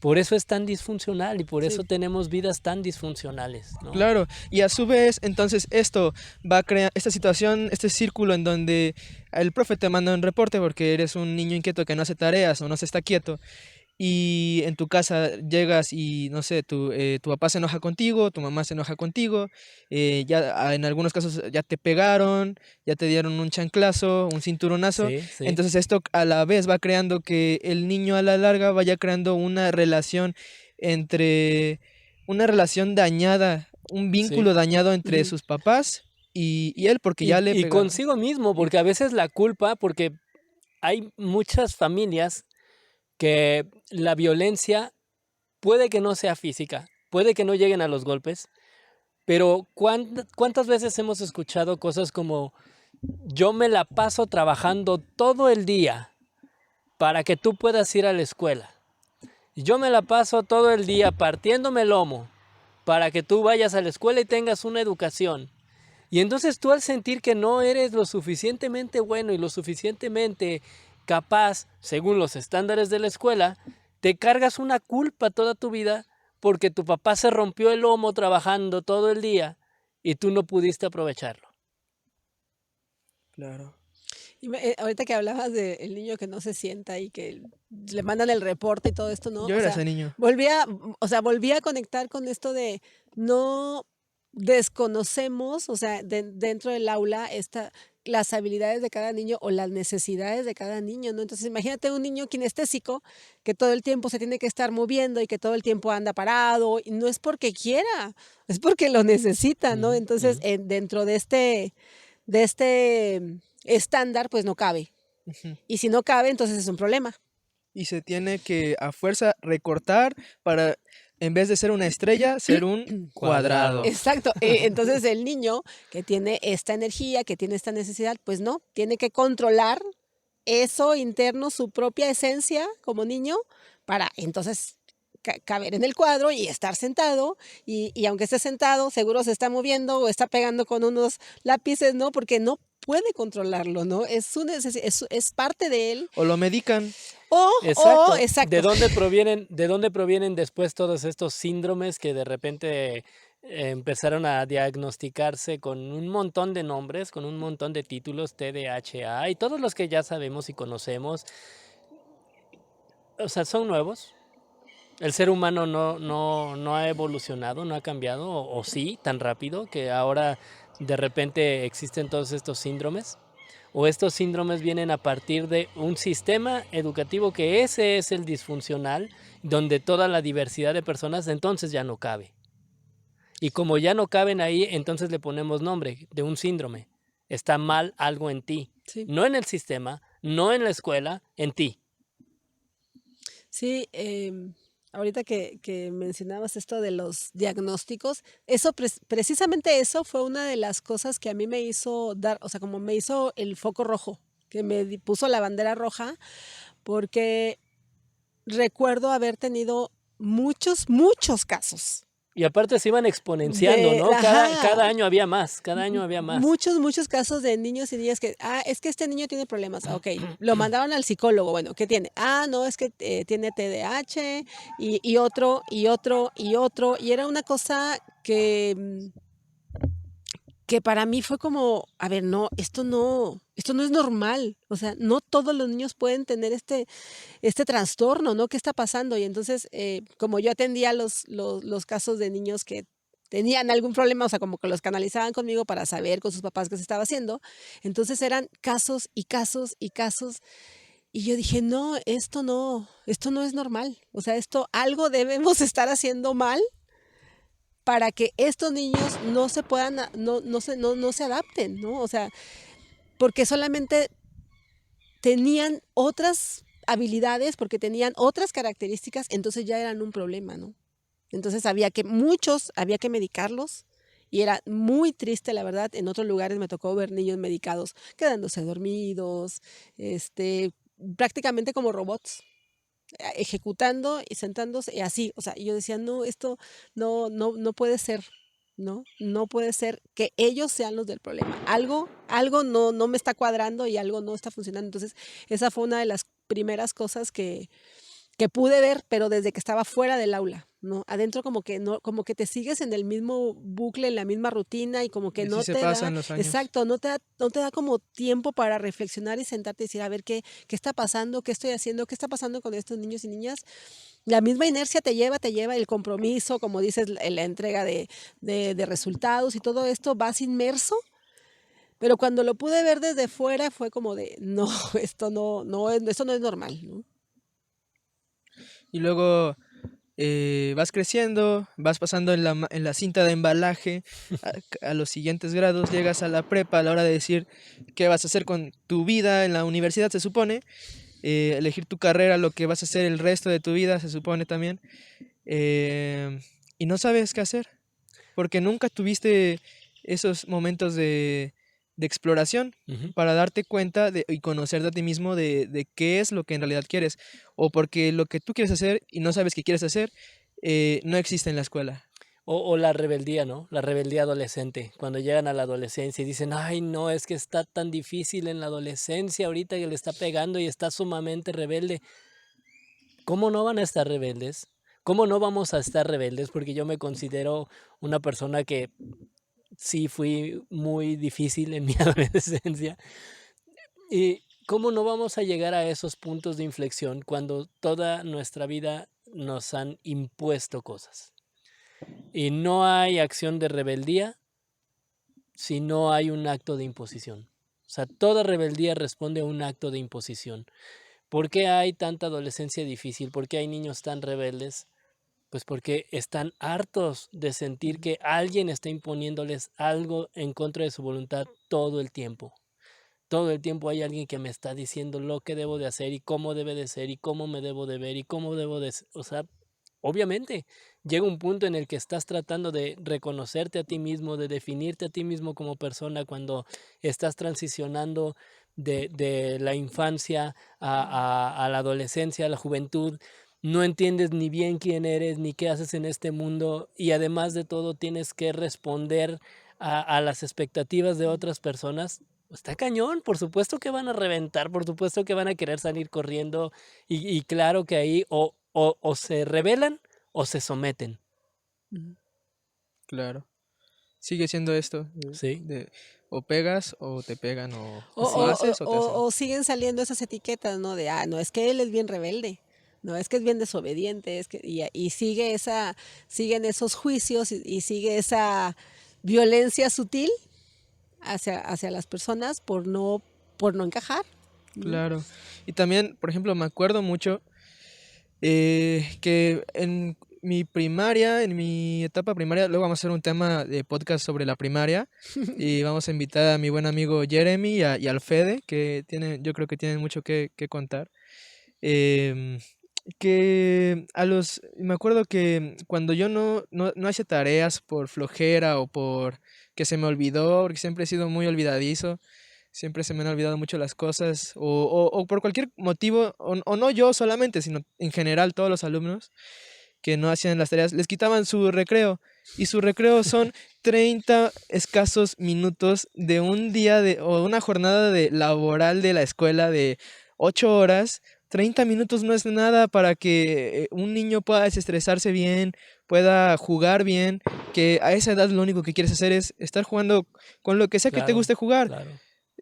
por eso es tan disfuncional y por eso Sí. tenemos vidas tan disfuncionales, ¿no? claro, y a su vez, entonces esto va a crear esta situación, este círculo en donde el profe te manda un reporte porque eres un niño inquieto que no hace tareas o no se está quieto, y en tu casa llegas y no sé, tu papá se enoja contigo, tu mamá se enoja contigo, en algunos casos ya te pegaron, ya te dieron un chanclazo, un cinturonazo, Sí, sí, entonces esto a la vez va creando que el niño a la larga vaya creando una relación entre, una relación dañada, un sí. vínculo dañado entre Ujú. sus papás y él, porque ya le Y pegaron. consigo mismo, Y porque a veces la culpa, porque hay muchas familias que la violencia puede que no sea física, puede que no lleguen a los golpes, pero ¿cuántas veces hemos escuchado cosas como yo me la paso trabajando todo el día para que tú puedas ir a la escuela? Yo me la paso todo el día partiéndome el lomo para que tú vayas a la escuela y tengas una educación. Y entonces tú al sentir que no eres lo suficientemente bueno y lo suficientemente capaz, según los estándares de la escuela, te cargas una culpa toda tu vida porque tu papá se rompió el lomo trabajando todo el día y tú no pudiste aprovecharlo. claro. Ahorita que hablabas del niño que no se sienta y que le mandan el reporte y todo esto, ¿no? Yo O era sea, ese niño. volví a conectar con esto de no desconocemos, o sea, dentro del aula las habilidades de cada niño o las necesidades de cada niño, ¿no? Entonces, imagínate un niño kinestésico que todo el tiempo se tiene que estar moviendo y que todo el tiempo anda parado, y no es porque quiera, es porque lo necesita, ¿no? Ujú, Entonces, ujú. dentro de este estándar, pues no cabe. Ujú. Y si no cabe, entonces es un problema. Y se tiene que a fuerza recortar para, en vez de ser una estrella, ser un Cuadrado. cuadrado. Exacto. Entonces el niño que tiene esta energía, que tiene esta necesidad, pues no, tiene que controlar eso interno, su propia esencia como niño, para entonces caber en el cuadro y estar sentado, y aunque esté sentado, seguro se está moviendo o está pegando con unos lápices, ¿no? Porque no puede controlarlo, ¿no? Es su es parte de él. O lo medican. O Exacto. exacto. De dónde provienen después todos estos síndromes que de repente empezaron a diagnosticarse con un montón de nombres, con un montón de títulos, TDAH y todos los que ya sabemos y conocemos? O sea, son nuevos. El ser humano no ha evolucionado, no ha cambiado, o sí, tan rápido que ahora de repente existen todos estos síndromes. O estos síndromes vienen a partir de un sistema educativo que ese es el disfuncional, donde toda la diversidad de personas entonces ya no cabe. Y como ya no caben ahí, entonces le ponemos nombre de un síndrome. Está mal algo en ti. Sí. No en el sistema, no en la escuela, en ti. Sí, ahorita que mencionabas esto de los diagnósticos, eso precisamente eso fue una de las cosas que a mí me hizo dar, o sea, como me hizo el foco rojo, que me puso la bandera roja, porque recuerdo haber tenido muchos, muchos casos Y aparte se iban exponenciando, de, ¿no? Cada ajá, año había más, cada año había más. muchos, muchos casos de niños y niñas que, es que este niño tiene problemas. Ok, lo mandaron al psicólogo. Bueno, ¿qué tiene? No, es que tiene TDAH y otro, y otro, y otro. Y era una cosa que para mí fue como, a ver, no, esto no es normal. O sea, no todos los niños pueden tener este trastorno, ¿no? ¿Qué está pasando? Y entonces, como yo atendía los casos de niños que tenían algún problema, o sea, como que los canalizaban conmigo para saber con sus papás qué se estaba haciendo, entonces eran casos y casos y casos, y yo dije, no, esto no es normal, o sea, esto algo debemos estar haciendo mal para que estos niños no se puedan, no se adapten, ¿no? O sea, porque solamente tenían otras habilidades, porque tenían otras características, entonces ya eran un problema, ¿no? Entonces había que medicarlos y era muy triste, la verdad. En otros lugares me tocó ver niños medicados quedándose dormidos, prácticamente como robots, ejecutando y sentándose y así. O sea, yo decía, no, esto no puede ser, ¿no? No puede ser que ellos sean los del problema. Algo no me está cuadrando y algo no está funcionando. Entonces, esa fue una de las primeras cosas que pude ver, pero desde que estaba fuera del aula, ¿no? Adentro como que no, como que te sigues en el mismo bucle, en la misma rutina y como Y que así no se te da, pasan los años. exacto, no te da como tiempo para reflexionar y sentarte y decir, a ver, qué está pasando, qué estoy haciendo, qué está pasando con estos niños y niñas. La misma inercia te lleva el compromiso, como dices, la entrega de resultados y todo esto, vas inmerso, pero cuando lo pude ver desde fuera fue como de, no, esto no es normal, ¿no? Y luego vas creciendo, vas pasando en en la cinta de embalaje a los siguientes grados, llegas a la prepa a la hora de decir qué vas a hacer con tu vida en la universidad, se supone, elegir tu carrera, lo que vas a hacer el resto de tu vida, se supone también, eh, y no sabes qué hacer, porque nunca tuviste esos momentos de exploración Ujú. para darte cuenta y conocerte a ti mismo de qué es lo que en realidad quieres, o porque lo que tú quieres hacer y no sabes qué quieres hacer, no existe en la escuela. O la rebeldía, ¿no? La rebeldía adolescente. Cuando llegan a la adolescencia y dicen, ay, no, es que está tan difícil en la adolescencia ahorita que le está pegando y está sumamente rebelde. ¿Cómo no van a estar rebeldes? ¿Cómo no vamos a estar rebeldes? Porque yo me considero una persona que sí fui muy difícil en mi adolescencia. ¿Y cómo no vamos a llegar a esos puntos de inflexión cuando toda nuestra vida nos han impuesto cosas? Y no hay acción de rebeldía si no hay un acto de imposición. O sea, toda rebeldía responde a un acto de imposición. ¿Por qué hay tanta adolescencia difícil? ¿Por qué hay niños tan rebeldes? Pues porque están hartos de sentir que alguien está imponiéndoles algo en contra de su voluntad todo el tiempo. Todo el tiempo hay alguien que me está diciendo lo que debo de hacer y cómo debe de ser y cómo me debo de ver y cómo debo de... O sea, obviamente llega un punto en el que estás tratando de reconocerte a ti mismo, de definirte a ti mismo como persona cuando estás transicionando de la infancia a la adolescencia, a la juventud. No entiendes ni bien quién eres ni qué haces en este mundo y además de todo tienes que responder a las expectativas de otras personas. Está cañón, por supuesto que van a reventar, por supuesto que van a querer salir corriendo y claro que ahí o se rebelan o se someten, Ujú. Claro. Sigue siendo esto, ¿sí? o pegas o te pegan, O, o o- haces o- o te hacen. o siguen saliendo esas etiquetas, ¿no? De, no, es que él es bien rebelde, no, es que es bien desobediente, y siguen esos juicios y sigue esa violencia sutil hacia las personas por no encajar. Ujú. Claro. Y también, por ejemplo, me acuerdo mucho que en mi primaria, en mi etapa primaria, luego vamos a hacer un tema de podcast sobre la primaria y vamos a invitar a mi buen amigo Jeremy y al Fede, que tienen, yo creo que tienen mucho que contar. Em, me acuerdo que cuando yo no hacía tareas por flojera o por que se me olvidó, porque siempre he sido muy olvidadizo, siempre se me han olvidado mucho las cosas, o por cualquier motivo, o no yo solamente, sino en general todos los alumnos que no hacían las tareas, les quitaban su recreo. Y su recreo son 30 escasos minutos de un día o una jornada laboral de la escuela de 8 horas. 30 minutos no es nada para que un niño pueda desestresarse bien, pueda jugar bien, que a esa edad lo único que quieres hacer es estar jugando con lo que sea que te Claro, guste jugar claro.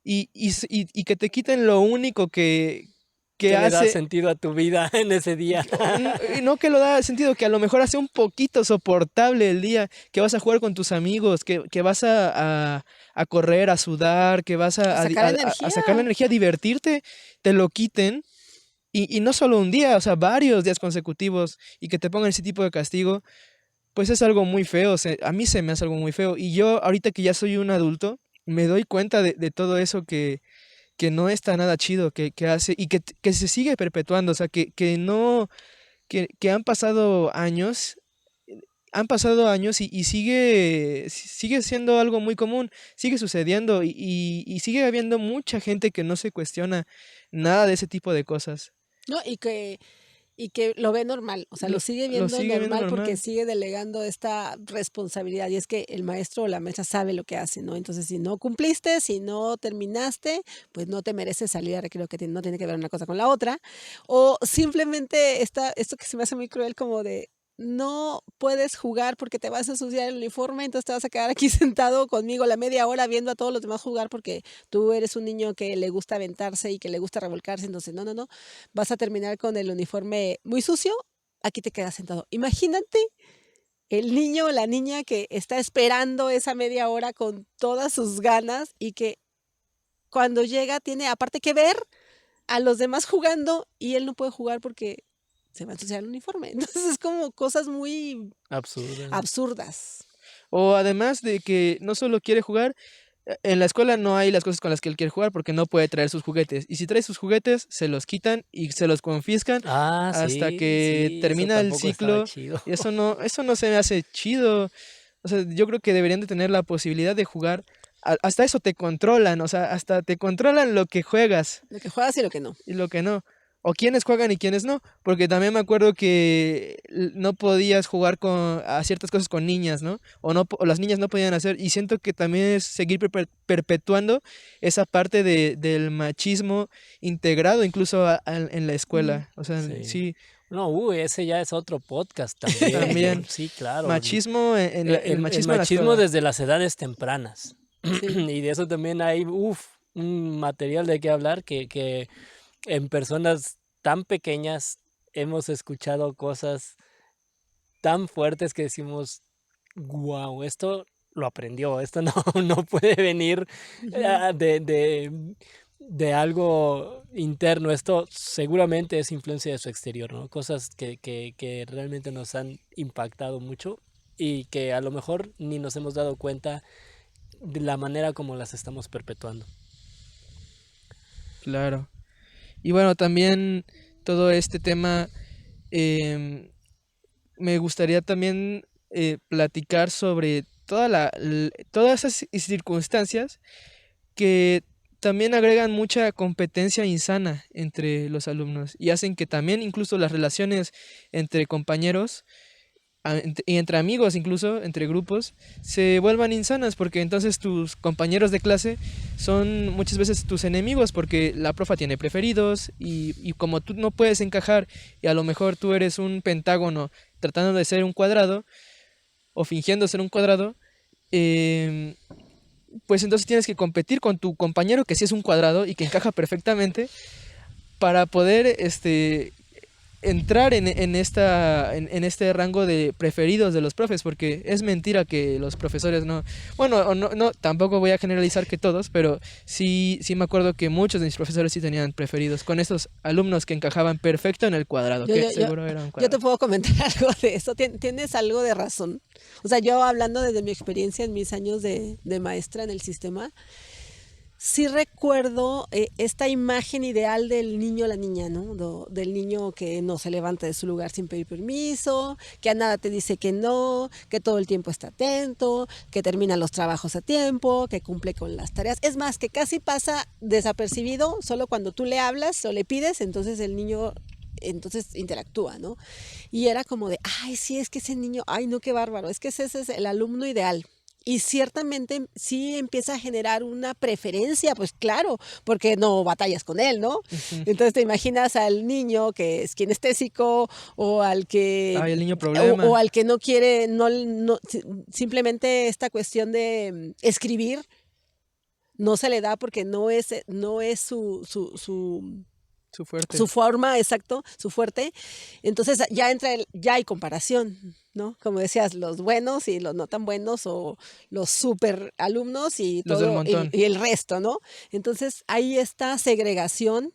y que te quiten lo único que ¿Qué le da hace, sentido a tu vida en ese día? y no que lo da sentido, que a lo mejor hace un poquito soportable el día, que vas a jugar con tus amigos, que vas a correr, a sudar, que vas A sacar a energía. sacar la energía, a divertirte, te lo quiten. Y no solo un día, o sea, varios días consecutivos y que te pongan ese tipo de castigo, pues es algo muy feo. A mí se me hace algo muy feo. Y yo, ahorita que ya soy un adulto, me doy cuenta de todo eso que no está nada chido, que hace y que se sigue perpetuando. O sea, que no, que han pasado años y sigue siendo algo muy común, sigue sucediendo y sigue habiendo mucha gente que no se cuestiona nada de ese tipo de cosas. ¿No? Y que lo ve normal, o sea, lo sigue Lo viendo sigue viendo normal porque normal. sigue delegando esta responsabilidad y es que el maestro o la maestra sabe lo que hace, ¿no? Entonces, si no cumpliste, si no terminaste, pues no te mereces salir a recreo, que no tiene que ver una cosa con la otra, o simplemente esto que se me hace muy cruel como de no puedes jugar porque te vas a ensuciar el uniforme, entonces te vas a quedar aquí sentado conmigo la media hora viendo a todos los demás jugar porque tú eres un niño que le gusta aventarse y que le gusta revolcarse, entonces no, no, no, vas a terminar con el uniforme muy sucio, aquí te quedas sentado. Imagínate el niño o la niña que está esperando esa media hora con todas sus ganas y que cuando llega tiene aparte que ver a los demás jugando y él no puede jugar porque se va a ensuciar el uniforme. Entonces es como cosas muy Absurdo. absurdas. O además de que no solo quiere jugar, en la escuela no hay las cosas con las que él quiere jugar porque no puede traer sus juguetes. Y si trae sus juguetes, se los quitan y se los confiscan Ah, hasta sí, que sí, eso termina el tampoco estaba ciclo. chido. Y eso no se me hace chido. O sea, yo creo que deberían de tener la posibilidad de jugar. Hasta eso te controlan, o sea, hasta te controlan lo que juegas Lo que juegas y lo que no. y lo que no. O quiénes juegan y quiénes no. Porque también me acuerdo que no podías jugar a ciertas cosas con niñas, ¿no? O las niñas no podían hacer. Y siento que también es seguir perpetuando esa parte del machismo integrado incluso en la Ujú. escuela. O sea, Sí. sí, No, ese ya es otro podcast también, ¿no? también. Sí, claro. Machismo, el El machismo en la machismo escuela. desde las edades tempranas. Sí. Y de eso también hay, un material de qué hablar que en personas tan pequeñas hemos escuchado cosas tan fuertes que decimos, wow, esto lo aprendió, esto no, no puede venir Ujú. de algo interno, esto seguramente es influencia de su exterior, ¿no? Cosas que realmente nos han impactado mucho y que a lo mejor ni nos hemos dado cuenta de la manera como las estamos perpetuando. Claro. Y bueno, también todo este tema. em, me gustaría también platicar sobre todas esas circunstancias que también agregan mucha competencia insana entre los alumnos y hacen que también incluso las relaciones entre compañeros y entre amigos, incluso entre grupos, se vuelvan insanas, porque entonces tus compañeros de clase son muchas veces tus enemigos, porque la profa tiene preferidos y como tú no puedes encajar y a lo mejor tú eres un pentágono tratando de ser un cuadrado o fingiendo ser un cuadrado, em, pues entonces tienes que competir con tu compañero que sí es un cuadrado y que encaja perfectamente para poder entrar en este rango de preferidos de los profes, porque es mentira que los profesores no, bueno, no, tampoco voy a generalizar que todos, pero sí me acuerdo que muchos de mis profesores sí tenían preferidos, con estos alumnos que encajaban perfecto en el cuadrado, Yo, que yo, yo, seguro era un yo te cuadrado. puedo comentar algo de eso. Tienes algo de razón. O sea, yo hablando desde mi experiencia en mis años de maestra en el sistema, sí recuerdo esta imagen ideal del niño o la niña, ¿no? Del niño que no se levanta de su lugar sin pedir permiso, que a nada te dice que no, que todo el tiempo está atento, que termina los trabajos a tiempo, que cumple con las tareas. Es más, que casi pasa desapercibido solo cuando tú le hablas o le pides, entonces el niño entonces interactúa, ¿no? Y era como de, ay, sí, es que ese niño, ay, no, qué bárbaro, es que ese es el alumno ideal. Y ciertamente sí empieza a generar una preferencia, pues claro, porque no batallas con él, ¿no? Ujú. Entonces te imaginas al niño que es kinestésico o al que Ay, el niño o problema. al que no quiere, simplemente esta cuestión de escribir no se le da porque no es Su fuerte. su forma, exacto, su fuerte. Entonces ya hay comparación, ¿no? Como decías, los buenos y los no tan buenos o los super alumnos y Los del todo montón. y el resto, ¿no? Entonces hay esta segregación,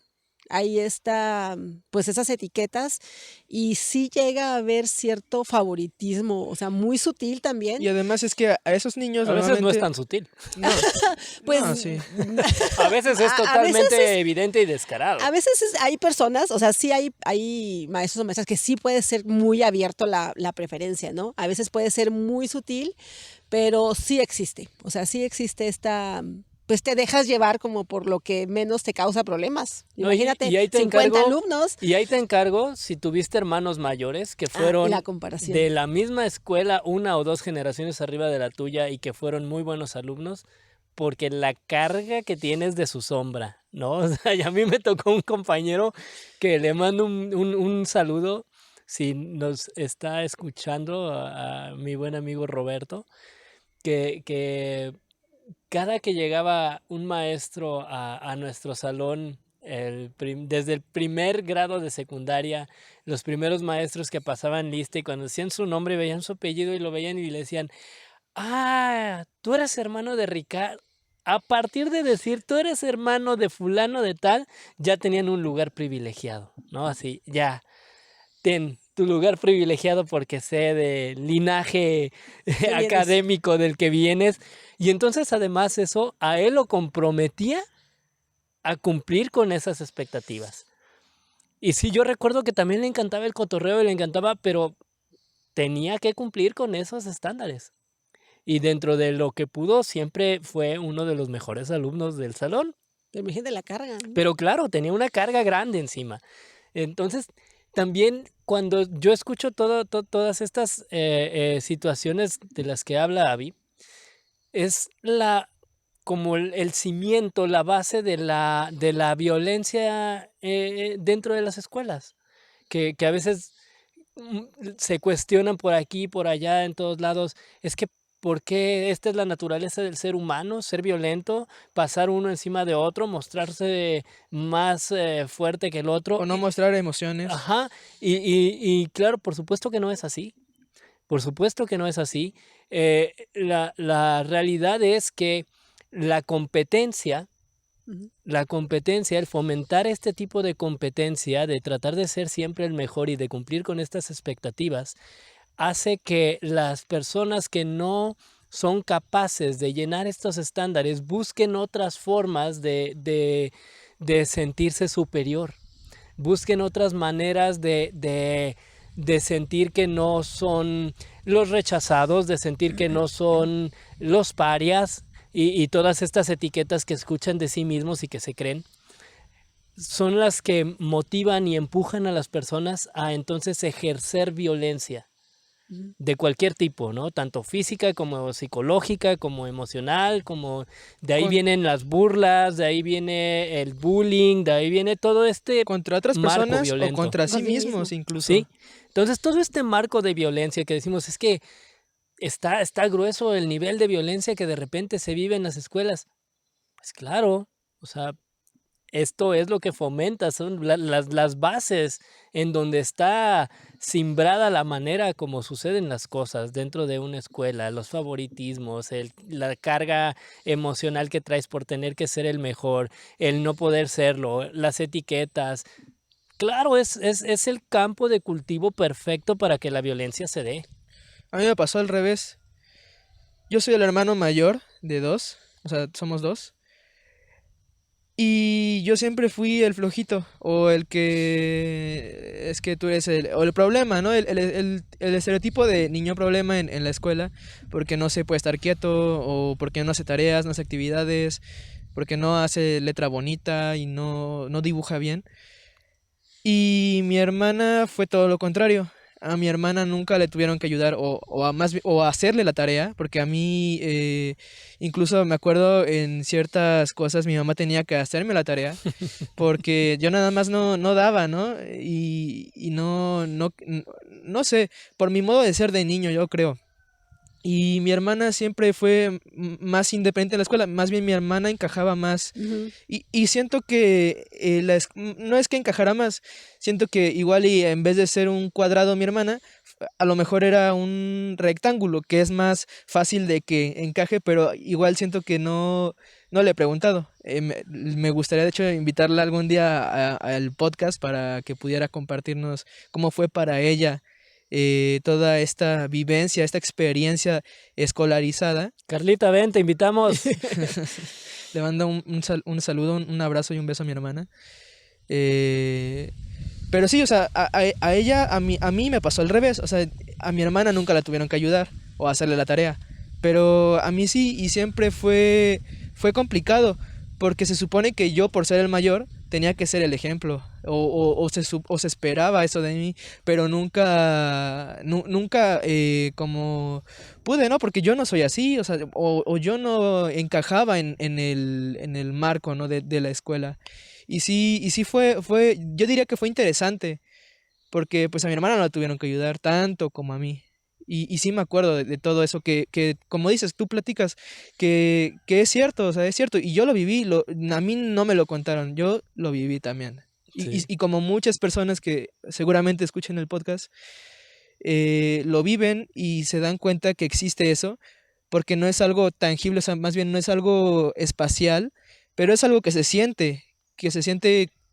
ahí está, pues esas etiquetas y sí llega a haber cierto favoritismo, o sea, muy sutil también. Y además es que a esos niños A veces no es normalmente... tan sutil. No, Pues no, sí. A veces es a veces totalmente evidente y descarado. A veces hay personas, o sea, sí hay maestros o maestras que sí puede ser muy abierto la preferencia, ¿no? A veces puede ser muy sutil, pero sí existe. O sea, sí existe pues te dejas llevar como por lo que menos te causa problemas. No, Imagínate, y ahí te 50 encargo, alumnos. si tuviste hermanos mayores que Y la fueron comparación. de la misma escuela, una o dos generaciones arriba de la tuya y que fueron muy buenos alumnos, porque la carga que tienes de su sombra, ¿no? O sea, y a mí me tocó un compañero que le mando un saludo, si nos está escuchando, a mi buen amigo Roberto, que cada que llegaba un maestro a nuestro salón, desde el primer grado de secundaria, los primeros maestros que pasaban lista y cuando decían su nombre, veían su apellido y lo veían y le decían, ah, tú eres hermano de Ricardo. A partir de decir, tú eres hermano de fulano de tal, ya tenían un lugar privilegiado, ¿no? Así, ya, ten tu lugar privilegiado porque sé del linaje ¿Qué vienes? académico del que vienes. Y entonces además eso a él lo comprometía a cumplir con esas expectativas. Y sí, yo recuerdo que también le encantaba el cotorreo y le encantaba, pero tenía que cumplir con esos estándares. Y dentro de lo que pudo, siempre fue uno de los mejores alumnos del salón. Pero imagínate la carga, ¿no? Pero claro, tenía una carga grande encima. Entonces, también cuando yo escucho todas estas situaciones de las que habla Abby, es como el cimiento, la base de la violencia dentro de las escuelas, que a veces se cuestionan por aquí, por allá, en todos lados. Es que, ¿por qué esta es la naturaleza del ser humano? Ser violento, pasar uno encima de otro, mostrarse más fuerte que el otro. O no mostrar emociones. Ajá, y claro, por supuesto que no es así. Por supuesto que no es así. La realidad es que la competencia, Ujú. el fomentar este tipo de competencia, de tratar de ser siempre el mejor y de cumplir con estas expectativas, hace que las personas que no son capaces de llenar estos estándares busquen otras formas de sentirse superior, busquen otras maneras de sentir que no son los rechazados, de sentir que no son los parias y todas estas etiquetas que escuchan de sí mismos y que se creen, son las que motivan y empujan a las personas a entonces ejercer violencia Ujú. de cualquier tipo, ¿no? Tanto física como psicológica, como emocional, como de ahí Con- vienen las burlas, de ahí viene el bullying, de ahí viene todo este contra otras marco personas o violento, contra sí Con sí mismos mismo. incluso. ¿sí? Entonces todo este marco de violencia que decimos es que está grueso el nivel de violencia que de repente se vive en las escuelas. Pues claro, o sea, esto es lo que fomenta, son las bases en donde está simbrada la manera como suceden las cosas dentro de una escuela, los favoritismos, la carga emocional que traes por tener que ser el mejor, el no poder serlo, las etiquetas. Claro, es el campo de cultivo perfecto para que la violencia se dé. A mí me pasó al revés. Yo soy el hermano mayor de dos, o sea, somos dos. Y yo siempre fui el flojito, o el que es que tú eres o el problema, ¿no? El estereotipo de niño problema en la escuela, porque no se puede estar quieto, o porque no hace tareas, no hace actividades, porque no hace letra bonita y no dibuja bien. Y mi hermana fue todo lo contrario. A mi hermana nunca le tuvieron que ayudar o a hacerle la tarea, porque a mí incluso me acuerdo en ciertas cosas mi mamá tenía que hacerme la tarea, porque yo nada más no daba, ¿no? Y no sé, por mi modo de ser de niño, yo creo. Y mi hermana siempre fue más independiente en la escuela, más bien mi hermana encajaba más Ujú. y siento que no es que encajara más, siento que igual y en vez de ser un cuadrado mi hermana, a lo mejor era un rectángulo, que es más fácil de que encaje, pero igual siento que no le he preguntado. Me gustaría de hecho invitarla algún día al podcast para que pudiera compartirnos cómo fue para ella toda esta vivencia, esta experiencia escolarizada. Carlita, ven, te invitamos. Le mando un saludo, un abrazo y un beso a mi hermana. Eh, pero sí, o sea, a ella, a mí me pasó al revés. O sea, a mi hermana nunca la tuvieron que ayudar o hacerle la tarea. Pero a mí sí, y siempre fue complicado. Porque se supone que yo, por ser el mayor, tenía que ser el ejemplo. O se esperaba eso de mí. Pero nunca como pude, ¿no? Porque yo no soy así. O sea, o yo no encajaba en el marco, ¿no? de la escuela. Y sí yo diría que fue interesante, porque pues a mi hermana no la tuvieron que ayudar tanto como a mí. Y sí me acuerdo de todo eso que, como dices, tú platicas, que es cierto, o sea, es cierto. Y yo lo viví, a mí no me lo contaron, yo lo viví también. Y, y, Sí. y como muchas personas que seguramente escuchen el podcast, lo viven y se dan cuenta que existe eso, porque no es algo tangible, o sea, más bien no es algo espacial, pero es algo que se siente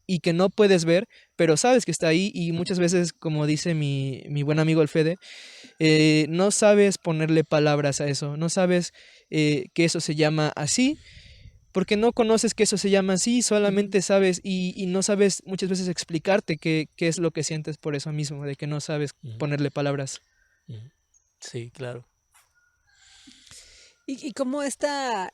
y que no puedes ver, pero sabes que está ahí y muchas veces, como dice mi buen amigo el Fede, no sabes ponerle palabras a eso, no sabes que eso se llama así, porque no conoces que eso se llama así, Ujú. solamente sabes y no sabes muchas veces explicarte qué es lo que sientes por eso mismo, de que no sabes Ujú, ponerle palabras. ujú. Sí, claro. Y cómo estas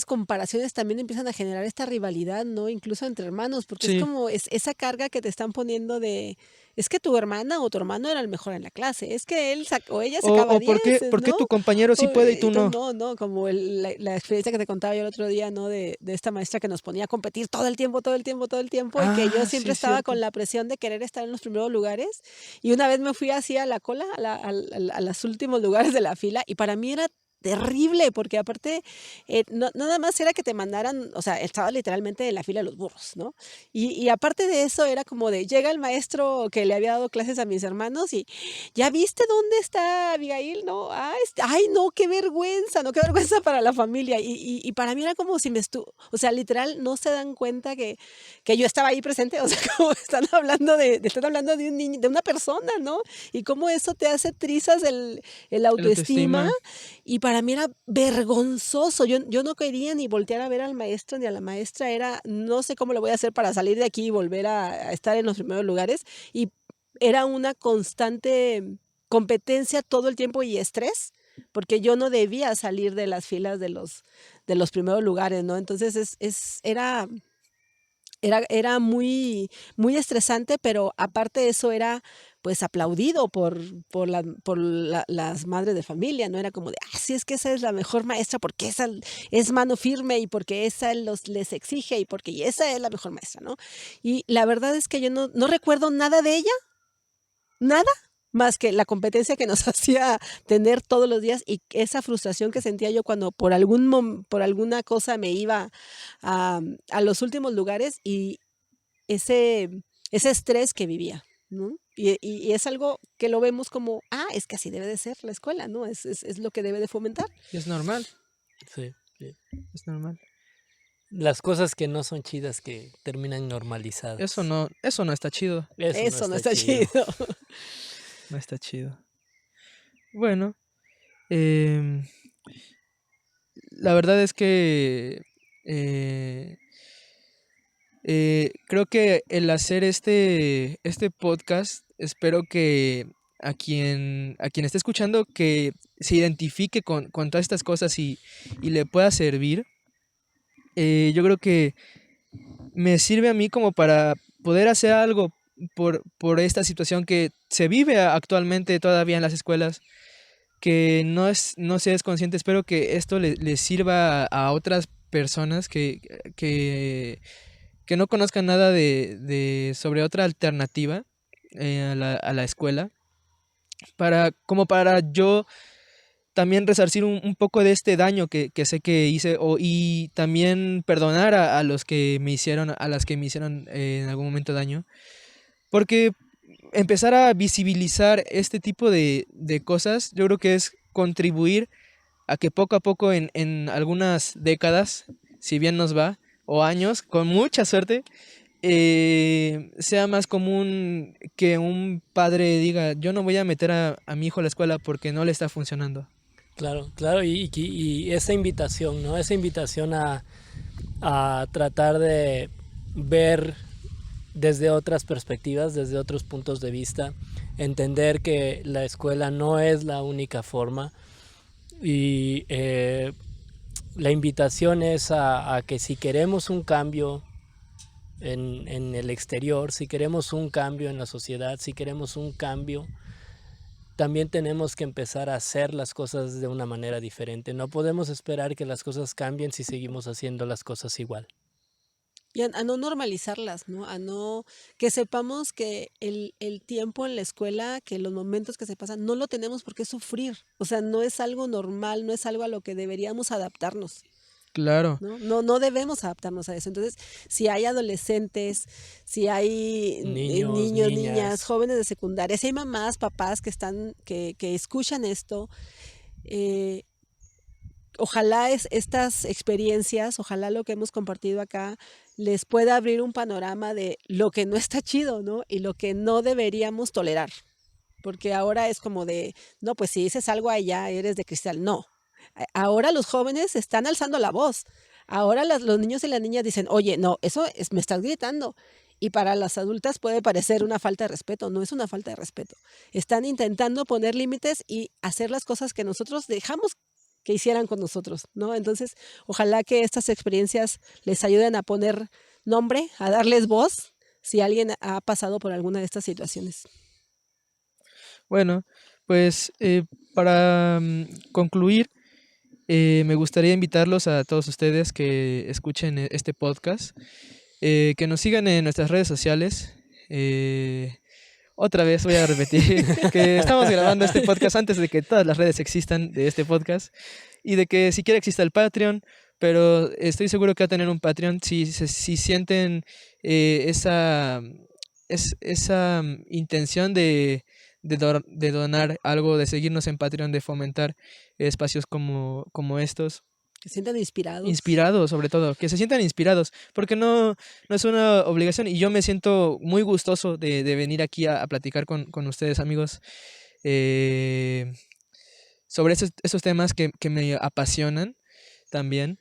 comparaciones también empiezan a generar esta rivalidad, ¿no? Incluso entre hermanos, porque es Sí. como esa carga que te están poniendo de, es que tu hermana o tu hermano era el mejor en la clase, es que o ella O, sacaba o por qué, 10, por qué ¿no? tu compañero sí puede y tú Entonces, no. no, no, como la experiencia que te contaba yo el otro día, ¿no? De esta maestra que nos ponía a competir todo el tiempo, todo el tiempo, todo el tiempo, y que yo Ah, sí siempre es estaba cierto. con la presión de querer estar en los primeros lugares. Y una vez me fui así a la cola, a los últimos lugares de la fila, y para mí era terrible, porque aparte, nada más era que te mandaran, o sea, estaba literalmente en la fila de los burros, ¿no? Y aparte de eso, era como de, llega el maestro que le había dado clases a mis hermanos y, ¿ya viste dónde está Abigail? No, ay, no, qué vergüenza, no, qué vergüenza para la familia. Y para mí era como si o sea, literal, no se dan cuenta que yo estaba ahí presente, o sea, como están hablando de un niño, de una persona, ¿no? Y cómo eso te hace trizas el El autoestima, autoestima. y para mí era vergonzoso. Yo no quería ni voltear a ver al maestro ni a la maestra. Era, no sé cómo lo voy a hacer para salir de aquí y volver a estar en los primeros lugares. Y era una constante competencia todo el tiempo y estrés, porque yo no debía salir de las filas de los primeros lugares, ¿no? Entonces era muy, muy estresante, pero aparte de eso era pues aplaudido por las madres de familia, ¿no? Era como de, sí, es que esa es la mejor maestra porque esa es mano firme y porque esa les exige y porque esa es la mejor maestra, ¿no? Y la verdad es que yo no recuerdo nada de ella, nada más que la competencia que nos hacía tener todos los días y esa frustración que sentía yo cuando por alguna cosa me iba a los últimos lugares y ese, ese estrés que vivía, ¿no? Y es algo que lo vemos como, es que así debe de ser la escuela, ¿no? Es lo que debe de fomentar. Y es normal, Sí, sí. es normal. Las cosas que no son chidas que terminan normalizadas. Eso no está chido, Eso no está chido. no está chido. Bueno, em, la verdad es que creo que el hacer este podcast, espero que a quien esté escuchando, que se identifique con todas estas cosas y le pueda servir. Yo creo que me sirve a mí como para poder hacer algo por esta situación que se vive actualmente todavía en las escuelas, que no se es consciente. Espero que esto le sirva a otras personas que no conozcan nada sobre otra alternativa a la escuela, como para yo también resarcir un poco de este daño que sé que hice, y también perdonar a los que me hicieron, a las que me hicieron en algún momento daño, porque empezar a visibilizar este tipo de cosas, yo creo que es contribuir a que poco a poco en algunas décadas, si bien nos va, o años, con mucha suerte, sea más común que un padre diga, yo no voy a meter a mi hijo a la escuela porque no le está funcionando. Claro, claro, y esa invitación, ¿no? Esa invitación a tratar de ver desde otras perspectivas, desde otros puntos de vista, entender que la escuela no es la única forma y la invitación es a que si queremos un cambio en el exterior, si queremos un cambio en la sociedad, si queremos un cambio, también tenemos que empezar a hacer las cosas de una manera diferente. No podemos esperar que las cosas cambien si seguimos haciendo las cosas igual. Y a no normalizarlas, ¿no? A no, que sepamos que el tiempo en la escuela, que los momentos que se pasan, no lo tenemos por qué sufrir. O sea, no es algo normal, no es algo a lo que deberíamos adaptarnos, Claro, ¿no? No debemos adaptarnos a eso. Entonces, si hay adolescentes, si hay Niños, niños, niñas, niñas. jóvenes de secundaria, si hay mamás, papás que escuchan esto, eh, ojalá estas experiencias, ojalá lo que hemos compartido acá les pueda abrir un panorama de lo que no está chido, ¿no? Y lo que no deberíamos tolerar. Porque ahora es como de, no, pues si dices algo allá, eres de cristal. No. Ahora los jóvenes están alzando la voz. Ahora los niños y las niñas dicen, oye, no, me estás gritando. Y para las adultas puede parecer una falta de respeto, no es una falta de respeto. Están intentando poner límites y hacer las cosas que nosotros dejamos que hicieran con nosotros, ¿no? Entonces, ojalá que estas experiencias les ayuden a poner nombre, a darles voz, si alguien ha pasado por alguna de estas situaciones. bueno, pues para concluir, me gustaría invitarlos a todos ustedes que escuchen este podcast, que nos sigan en nuestras redes sociales. Otra vez voy a repetir que estamos grabando este podcast antes de que todas las redes existan de este podcast, y de que siquiera exista el Patreon, pero estoy seguro que va a tener un Patreon si sienten esa intención de donar algo, de seguirnos en Patreon, de fomentar espacios como estos. Que se sientan inspirados. Inspirados, sobre todo, que se sientan inspirados, porque no es una obligación, y yo me siento muy gustoso de venir aquí a platicar con ustedes, amigos, sobre esos temas que me apasionan también.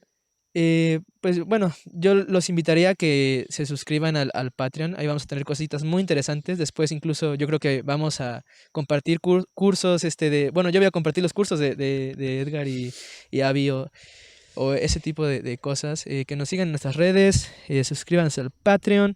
Pues bueno, yo los invitaría a que se suscriban al Patreon. Ahí vamos a tener cositas muy interesantes. Después incluso yo creo que vamos a compartir cursos, bueno, yo voy a compartir los cursos de Edgar y Abby o ese tipo de cosas. Que nos sigan en nuestras redes, suscríbanse al Patreon.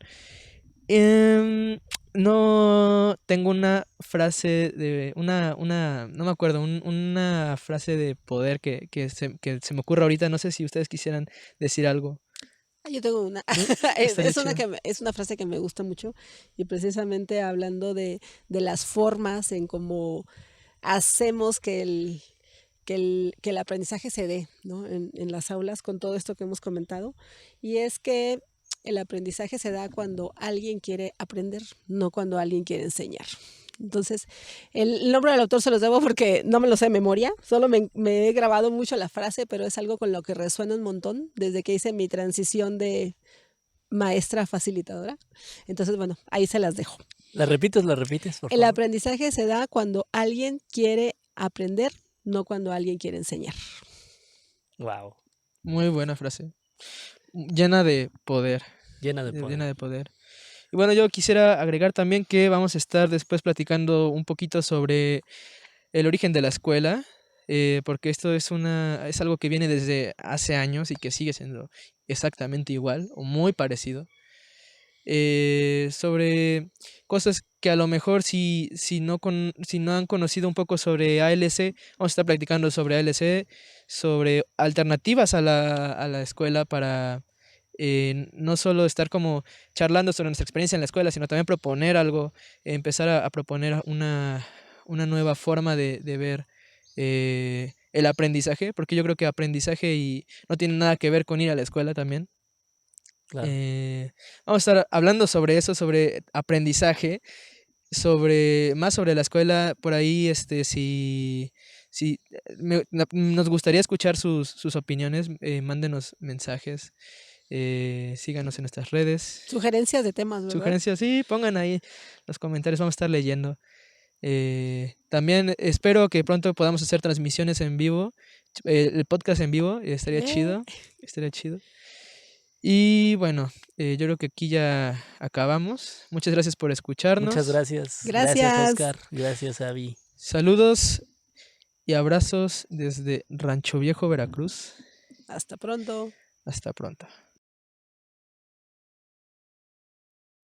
Em, no tengo una frase no me acuerdo, una frase de poder que se me ocurre ahorita. No sé si ustedes quisieran decir algo. Yo tengo una. ¿Sí? Estaría Es una, chido. es una frase que me gusta mucho y precisamente hablando de las formas en cómo hacemos que el aprendizaje se dé, ¿no? En las aulas con todo esto que hemos comentado. Y es que el aprendizaje se da cuando alguien quiere aprender, no cuando alguien quiere enseñar. Entonces, el nombre del autor se los debo porque no me lo sé de memoria, solo me he grabado mucho la frase, pero es algo con lo que resuena un montón desde que hice mi transición de maestra a facilitadora. Entonces, bueno, ahí se las dejo. ¿La repites, por El favor? aprendizaje se da cuando alguien quiere aprender, no cuando alguien quiere enseñar. Wow, Muy buena frase. Llena de poder. llena de Llena poder. de poder. Y bueno, yo quisiera agregar también que vamos a estar después platicando un poquito sobre el origen de la escuela, porque esto es algo que viene desde hace años y que sigue siendo exactamente igual o muy parecido. Sobre cosas que a lo mejor si no han conocido un poco sobre ALC, vamos a estar practicando sobre ALC, sobre alternativas a la escuela para no solo estar como charlando sobre nuestra experiencia en la escuela, sino también proponer algo, empezar a proponer una nueva forma de ver el aprendizaje, porque yo creo que aprendizaje y no tiene nada que ver con ir a la escuela también. Claro. Vamos a estar hablando sobre eso, sobre aprendizaje, más sobre la escuela, por ahí, si nos gustaría escuchar sus opiniones, mándenos mensajes, síganos en nuestras redes. Sugerencias de temas, ¿verdad? Sugerencias, sí, pongan ahí los comentarios, vamos a estar leyendo. También espero que pronto podamos hacer transmisiones en vivo, el podcast en vivo, estaría chido, estaría chido. Y bueno, yo creo que aquí ya acabamos. Muchas gracias por Muchas escucharnos. gracias. Gracias, Gracias. Oscar. Gracias, Abby. Saludos y abrazos desde Rancho Viejo, Veracruz. Hasta pronto. Hasta pronto.